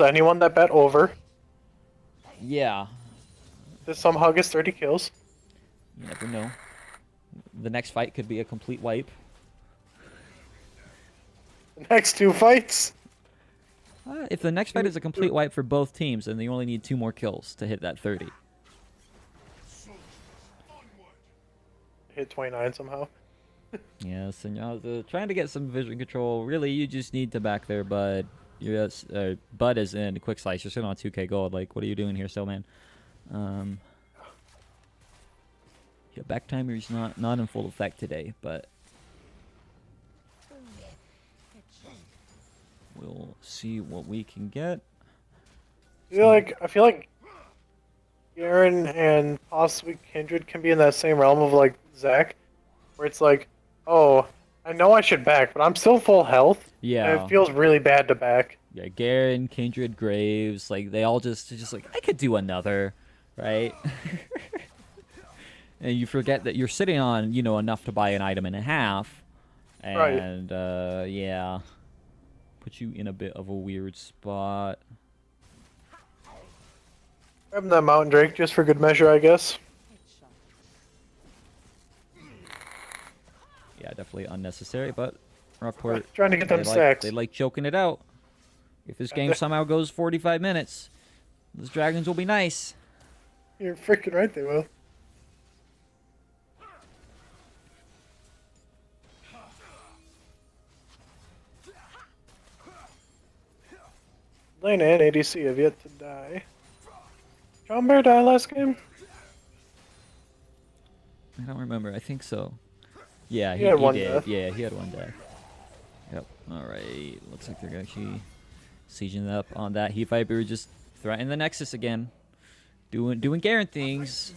anyone that bet over. Yeah. This somehow gets 30 kills. You never know. The next fight could be a complete wipe. The next two fights. If the next fight is a complete wipe for both teams, then you only need 2 more kills to hit that 30. Hit 29 somehow. Yes, and trying to get some vision control. Really, you just need to back there, Bud. Bud is in quick slice. You're sitting on 2k gold. Like, what are you doing here, so man? Yeah, back timer is not in full effect today, but we'll see what we can get. I feel like Garen and possibly Kindred can be in that same realm of like Zach, where it's like, oh, I know I should back, but I'm still full health. Yeah. And it feels really bad to back. Yeah, Garen, Kindred, Graves, like they all just like I could do another, right? And you forget that you're sitting on, enough to buy an item and a half. And yeah. Put you in a bit of a weird spot. Grab that Mountain Drake just for good measure, I guess. Yeah, definitely unnecessary, but Rockport Trying to get them stacks. They like choking it out. If this game somehow goes 45 minutes, those dragons will be nice. You're freaking right, they will. Lane and ADC have yet to die. John Bear died last game? I don't remember. I think so. Yeah, He had one did. death. Yeah, he had one death. Yep. All right. Looks like they're actually sieging up on that. Heat Viper just threatening the Nexus again. Doing Garen things.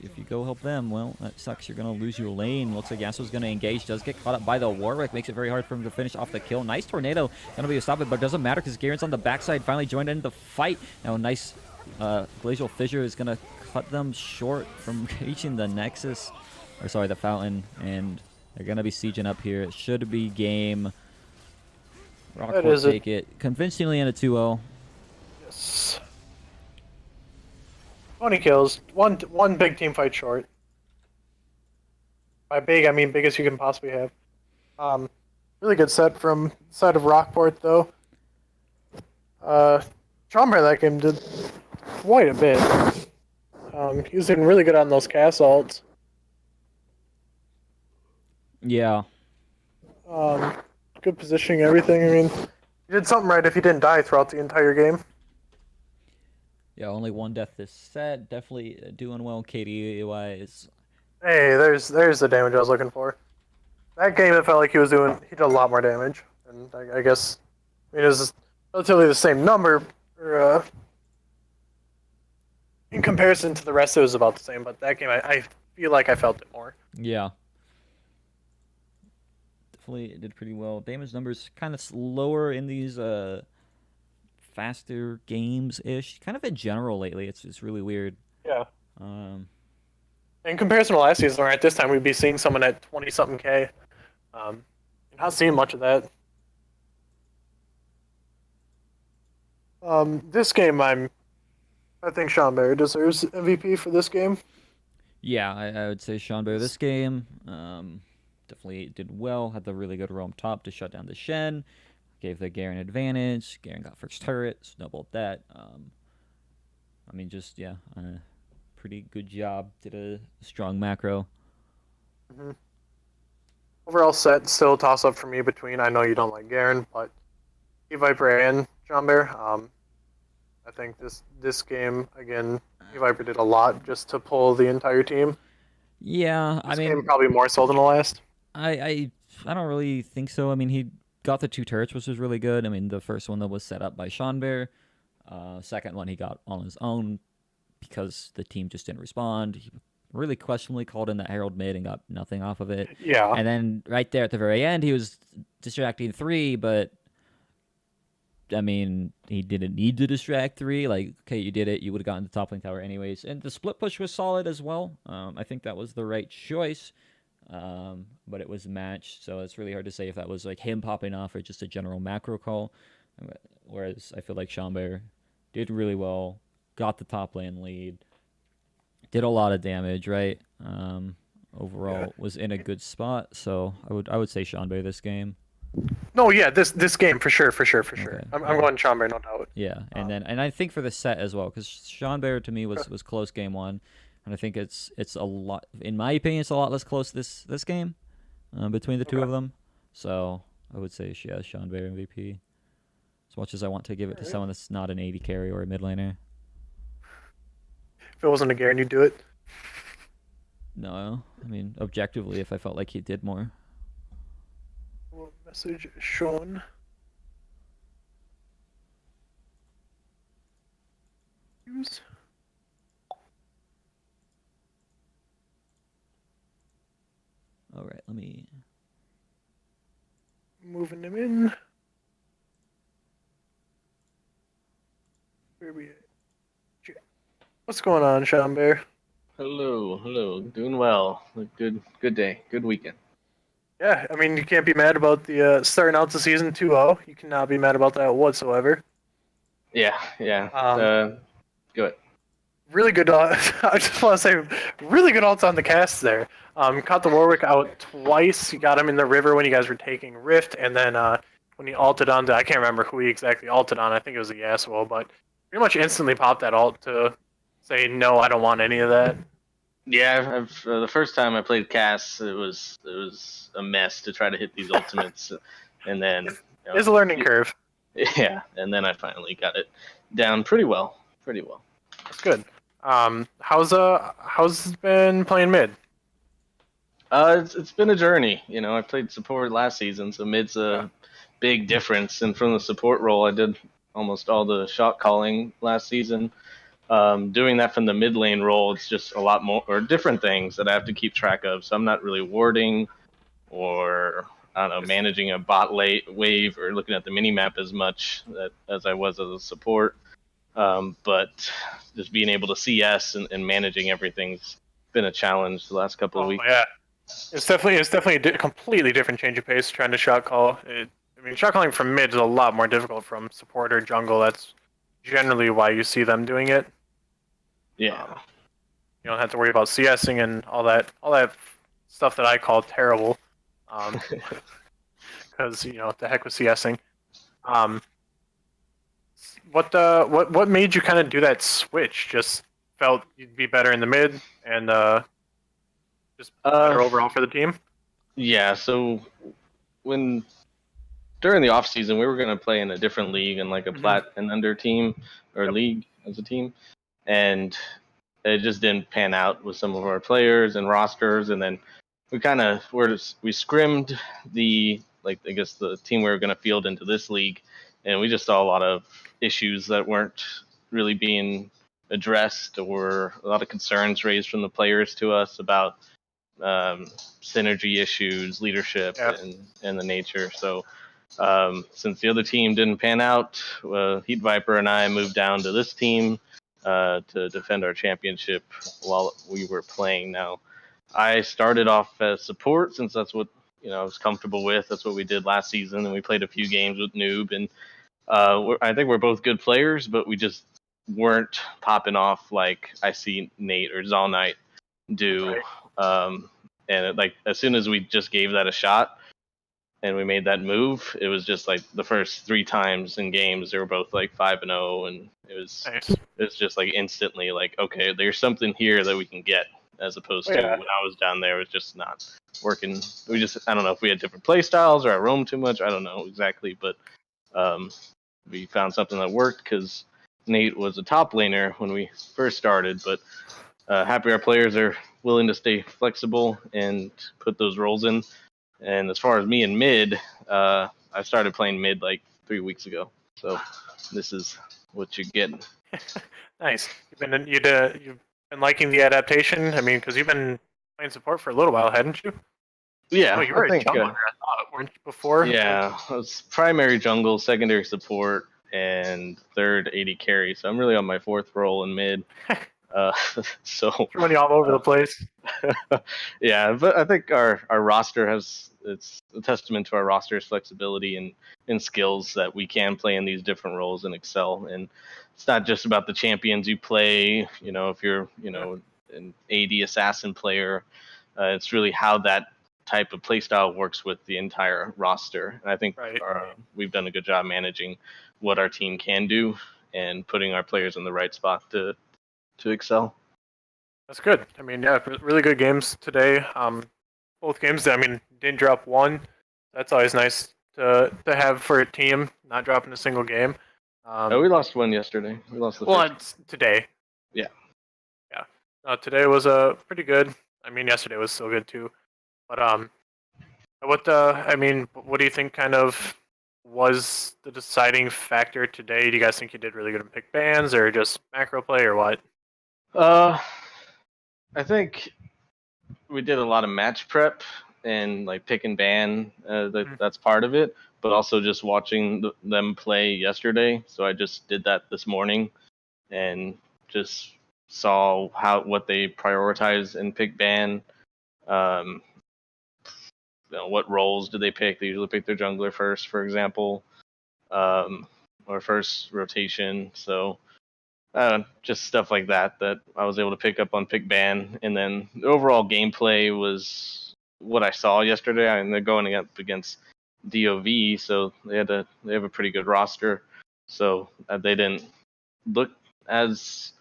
If you go help them, well, that sucks. You're going to lose your lane. Looks like Yasuo's going to engage. Does get caught up by the Warwick. Makes it very hard for him to finish off the kill. Nice tornado. Going to be a stop it, but it doesn't matter because Garen's on the backside. Finally joined in the fight. Now, nice Glacial Fissure is going to cut them short from reaching the Nexus. Or sorry, the Fountain. And they're going to be sieging up here. It should be game. Rockport take it convincingly in a 2-0. Yes. 20 kills. One big team fight short. By big, I mean biggest you can possibly have. Really good set from the side of Rockport, though. Chomber that game did quite a bit. He was doing really good on those cast ults. Yeah. Good positioning, everything. I mean, he did something right if he didn't die throughout the entire game. Yeah, only one death this set. Definitely doing well KD-wise. Hey, there's the damage I was looking for. That game, it felt like he did a lot more damage. And I guess, it was relatively the same number. In comparison to the rest, it was about the same. But that game, I feel like I felt it more. Yeah. Definitely did pretty well. Damage numbers kind of slower in these faster games-ish. Kind of in general lately. It's really weird. Yeah. In comparison to last season, where at this time we'd be seeing someone at 20-something K. Not seeing much of that. This game, I think Sean Bear deserves MVP for this game. Yeah, I would say Sean Bear this game. Definitely did well. Had the really good roam top to shut down the Shen. Gave the Garen advantage. Garen got first turret, snowballed that. I mean, just, yeah, pretty good job. Did a strong macro. Mm-hmm. Overall set, still a toss-up for me between, I know you don't like Garen, but E-Viper and John Bear. I think this game, again, E-Viper did a lot just to pull the entire team. Yeah, This game probably more so than the last. I don't really think so. I mean, he got the 2 turrets, which was really good. I mean, the first one that was set up by Sean Bear. Second one he got on his own because the team just didn't respond. really questionably called in the Herald mid and got nothing off of it. Yeah. And then right there at the very end, he was distracting 3, but I mean, he didn't need to distract 3. Like, okay, you did it. You would have gotten the top lane tower anyways. And the split push was solid as well. I think that was the right choice. But it was matched, so it's really hard to say if that was like him popping off or just a general macro call. Whereas I feel like Schomburg did really well, got the top lane lead, did a lot of damage, right? Overall was in a good spot, so I would say Schomburg this game. No, yeah, this game for sure. Okay, I'm yeah. going Chomber, no doubt. Yeah, and I think for the set as well, because Sean Bear to me was close game 1, and I think it's a lot. In my opinion, it's a lot less close this game between the two Okay. of them. So I would say Sean Bear MVP. As much as I want to give it to Alright. someone that's not an 80 carry or a mid laner. If it wasn't a Garen, you'd do it. No, I mean objectively, if I felt like he did more. Message shown. Use. All right, let me. Moving him in. Where we at? What's going on, Sean Bear? Hello. Doing well. Good day. Good weekend. Yeah, I mean, you can't be mad about the starting out the season 2-0. You cannot be mad about that whatsoever. Yeah. Good. Really good. I just want to say, really good ults on the cast there. Caught the Warwick out twice. You got him in the river when you guys were taking Rift, and then when he ulted onto, I can't remember who he exactly ulted on. I think it was a Yasuo, but pretty much instantly popped that ult to say, no, I don't want any of that. Yeah, the first time I played Cass, it was a mess to try to hit these ultimates, and then It's a learning curve. Yeah, and then I finally got it down pretty well. That's good. How's it been playing mid? It's been a journey. I played support last season, so mid's a big difference. And from the support role, I did almost all the shot calling last season. Doing that from the mid lane role, it's just a lot more or different things that I have to keep track of. So I'm not really warding or I don't know managing a bot wave or looking at the mini map as much as I was as a support. But just being able to CS and managing everything's been a challenge the last couple of weeks. Yeah, it's definitely a completely different change of pace trying to shot call. I mean, shot calling from mid is a lot more difficult from support or jungle. That's generally why you see them doing it. Yeah. You don't have to worry about CSing and all that stuff that I call terrible. Because the heck with CSing. What made you kind of do that switch? Just felt you'd be better in the mid and just better overall for the team. Yeah. So during the off season, we were going to play in a different league and like a plat and under team or league as a team, and it just didn't pan out with some of our players and rosters. And then we scrimmed the team we were going to field into this league, and we just saw a lot of issues that weren't really being addressed, or a lot of concerns raised from the players to us about synergy issues, leadership, and the nature. So since the other team didn't pan out, Heat Viper and I moved down to this team to defend our championship while we were playing. Now, I started off as support since that's what I was comfortable with. That's what we did last season, and we played a few games with Noob. And I think we're both good players, but we just weren't popping off like I see Nate or Zal Knight do. And as soon as we just gave that a shot and we made that move, it was just like the first 3 times in games they were both like 5-0, and it was just like instantly like, okay, there's something here that we can get, as opposed to when I was down there, it was just not working. I don't know if we had different play styles or I roamed too much. I don't know exactly, but we found something that worked because Nate was a top laner when we first started, but happy our players are willing to stay flexible and put those roles in. And as far as me in mid, I started playing mid like 3 weeks ago. So this is what you're getting. Nice. You've been liking the adaptation? I mean, because you've been playing support for a little while, hadn't you? Oh, Yeah, you I were a think. jungler, I thought, weren't you, before? Yeah, it's primary jungle, secondary support, and third AD carry. So I'm really on my fourth role in mid. Uh, so Throwing you all over uh, the place. yeah, but I think our roster has it's a testament to our roster's flexibility and skills that we can play in these different roles and excel. And it's not just about the champions you play. You know, if you're an AD assassin player, it's really how that type of playstyle works with the entire roster. And I think Right. we've done a good job managing what our team can do and putting our players in the right spot to excel. That's good. I mean, yeah, really good games today. Both games, I mean, didn't drop one. That's always nice to have for a team, not dropping a single game. Oh, we lost one yesterday. We lost the Well, first. it's today. Yeah. Yeah. Today was pretty good. I mean, yesterday was still good too. But I mean, what do you think kind of was the deciding factor today? Do you guys think you did really good in pick bans or just macro play or what? Uh, I think we did a lot of match prep and like pick and ban. That's part of it, but also just watching them play yesterday. So I just did that this morning and just saw what they prioritize in pick ban. Um, what roles do they pick? They usually pick their jungler first, for example, or first rotation. So just stuff like that I was able to pick up on pick ban, and then the overall gameplay was what I saw yesterday. And they're going up against DOV, so they have a pretty good roster. So they didn't look as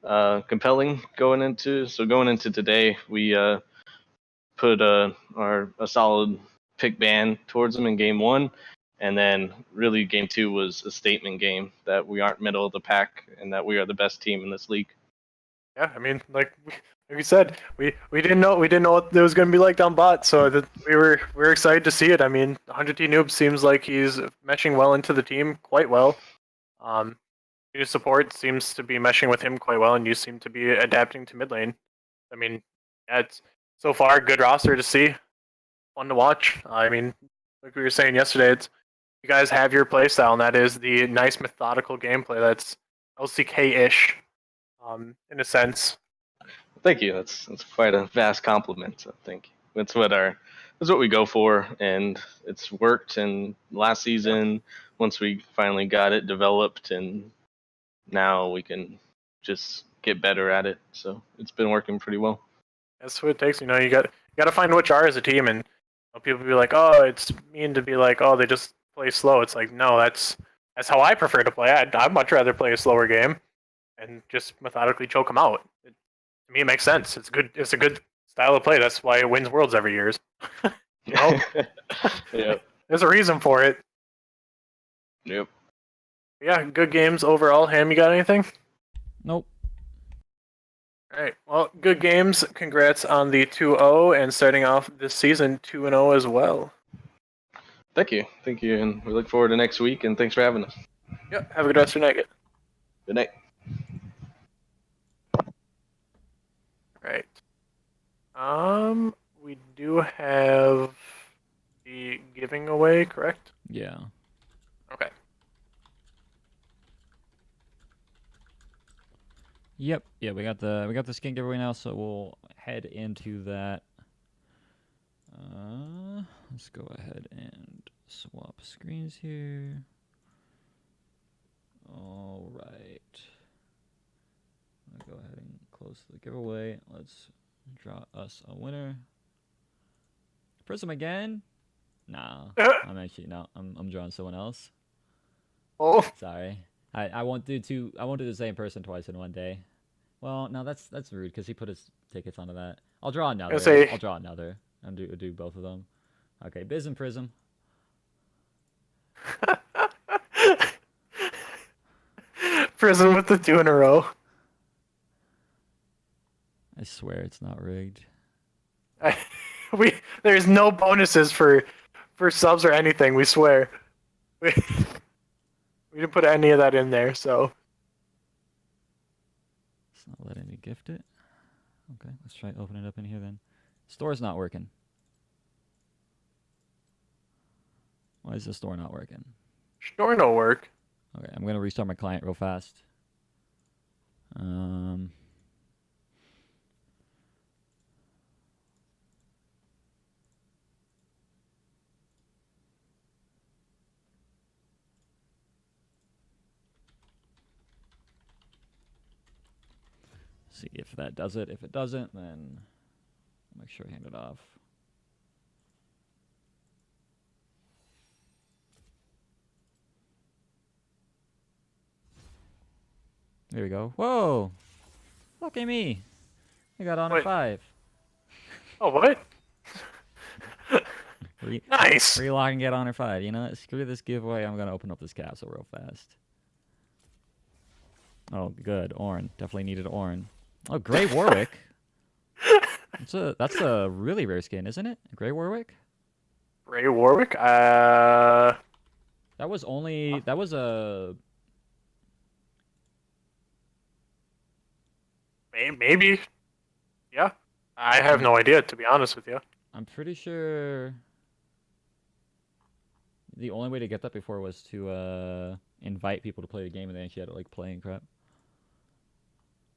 compelling going into. So going into today, we put a solid pick ban towards them in game one, and then really game two was a statement game that we aren't middle of the pack and that we are the best team in this league. Yeah, I mean, like you said, we didn't know what it was going to be like down bot, so that we were excited to see it. I mean, 100T Noob seems like he's meshing well into the team quite well. Your support seems to be meshing with him quite well, and you seem to be adapting to mid lane. I mean, yeah, it's so far a good roster to see, fun to watch. I mean, like we were saying yesterday, it's you guys have your playstyle, and that is the nice methodical gameplay that's LCK-ish, in a sense. Thank you. That's quite a vast compliment. So thank you. That's what we go for, and it's worked. And last season, once we finally got it developed, and now we can just get better at it. So it's been working pretty well. That's what it takes. You got to find what you are as a team, and people be like, "Oh, it's mean to be like, oh, they just play slow." It's like, no, that's how I prefer to play. I'd much rather play a slower game and just methodically choke them out. To me, it makes sense. It's good. It's a good style of play. That's why it wins worlds every year. Yep. There's a reason for it. Yep. Yeah, good games overall. Ham, you got anything? Nope. All right. Well, good games. Congrats on the 2-0 and starting off this season 2-0 as well. Thank you, and we look forward to next week. And thanks for having us. Yeah. Have a good rest of your night. Good night. Right. We do have the giving away, correct? Yeah. Okay. Yep. Yeah, we got the skin giveaway now, so we'll head into that. Let's go ahead and swap screens here. All right. I'll go ahead and close the giveaway. Let's draw us a winner. Prism again? Nah. I'm actually no. I'm drawing someone else. Oh. Sorry. I won't do the same person twice in one day. Well, no, that's rude because he put his tickets onto that. I'll draw another. I'll draw another and do both of them. Okay, Biz and Prism. Prism with the 2 in a row. I swear it's not rigged. There's no bonuses for subs or anything. We swear. We didn't put any of that in there. So It's not letting me gift it. Okay, let's try open it up in here then. Store's not working. Why is the store not working? Sure, no work. Okay, I'm gonna restart my client real fast. See if that does it. If it doesn't, then I'll make sure I hand it off. There we go. Whoa! Look at me. I got honor Wait. 5. Oh, what? Nice. Relock and get honor 5. You know what? Screw this giveaway. I'm gonna open up this capsule real fast. Oh, good. Ornn. Definitely needed Ornn. Oh, Grey Warwick. That's a really rare skin, isn't it? Grey Warwick? Ray Warwick? That was a... Maybe. Yeah. I have no idea, to be honest with you. I'm pretty sure the only way to get that before was to invite people to play the game, and then she had to like play and crap.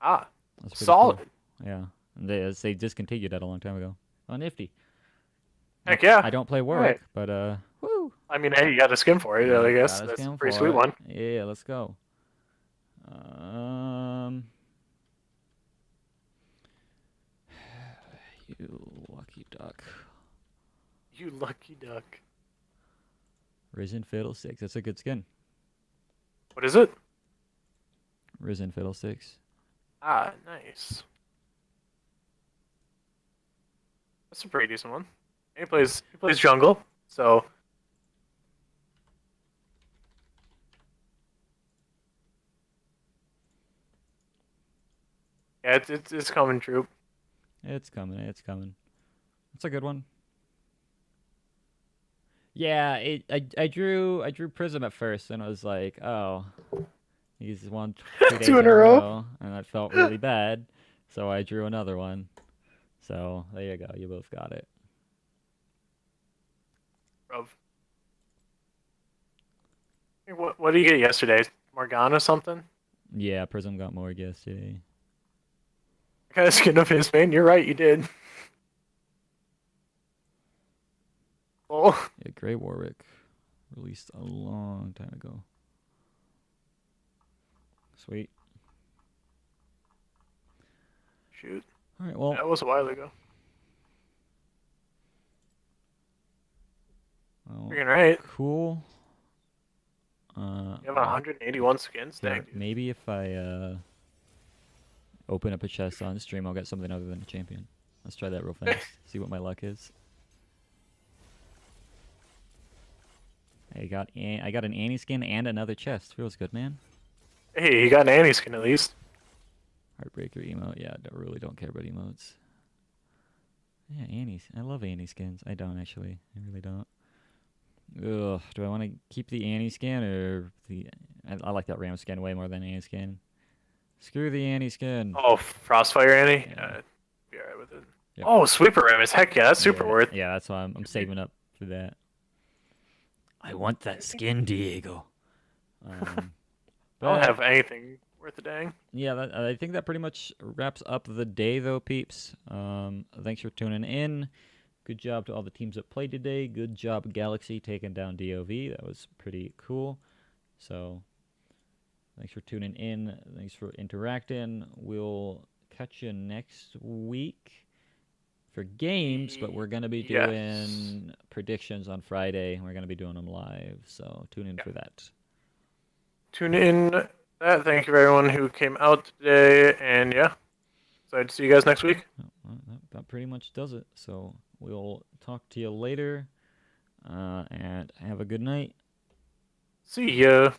Ah, That's pretty solid. cool. Yeah, and they discontinued that a long time ago. Oh, nifty. Heck yeah. I don't play Warwick, but woo. I mean, hey, you got a skin for it, I guess. Got a That's a skin pretty for sweet it. one. Yeah, let's go. You lucky duck. You lucky duck. Risen Fiddlesticks. That's a good skin. What is it? Risen Fiddlesticks. Ah, nice. That's a pretty decent one. He plays jungle, so yeah, it's coming true. It's coming. It's coming. It's a good one. Yeah, I drew Prism at first, and I was like, oh, he's won 2 days Two in a row, and that felt really bad. So I drew another one. So there you go. You both got it. Bro. Hey, what did you get yesterday? Morgana something? Yeah, Prism got more yesterday. I got a skin of his main. You're right, you did. Oh, Yeah, Grey Warwick released a long time ago. Sweet. shoot. All right. Well, That was a while ago. Freaking right. cool. You have 181 skins? Yeah, Dang, dude. maybe if I open up a chest on stream, I'll get something other than a champion. Let's try that real fast. See what my luck is. I got an Annie skin and another chest. Feels good, man. Hey, you got an Annie skin at least. Heartbreaker emote. Yeah, I really don't care about emotes. Yeah, Annie's. I love Annie skins. I don't actually. I really don't. Ugh. Do I want to keep the Annie skin or the? I like that Ram skin way more than Annie skin. Screw the Annie skin. Oh, Frostfire Annie? Yeah. Be alright with it. Yep. Oh, Sweeper Ramus. Heck yeah, that's super Yeah, worth. yeah, that's why I'm saving up for that. I want that skin, Diego. I don't have anything worth a dang. Yeah, I think that pretty much wraps up the day, though, peeps. Thanks for tuning in. Good job to all the teams that played today. Good job, Galaxy, taking down DOV. That was pretty cool. So, thanks for tuning in. Thanks for interacting. We'll catch you next week for games, but we're going to be doing predictions on Friday. We're going to be doing them live, so tune in for that. Tune in that. Thank you for everyone who came out today, and yeah, excited to see you guys next week. Well, that pretty much does it. So we'll talk to you later, and have a good night. See ya.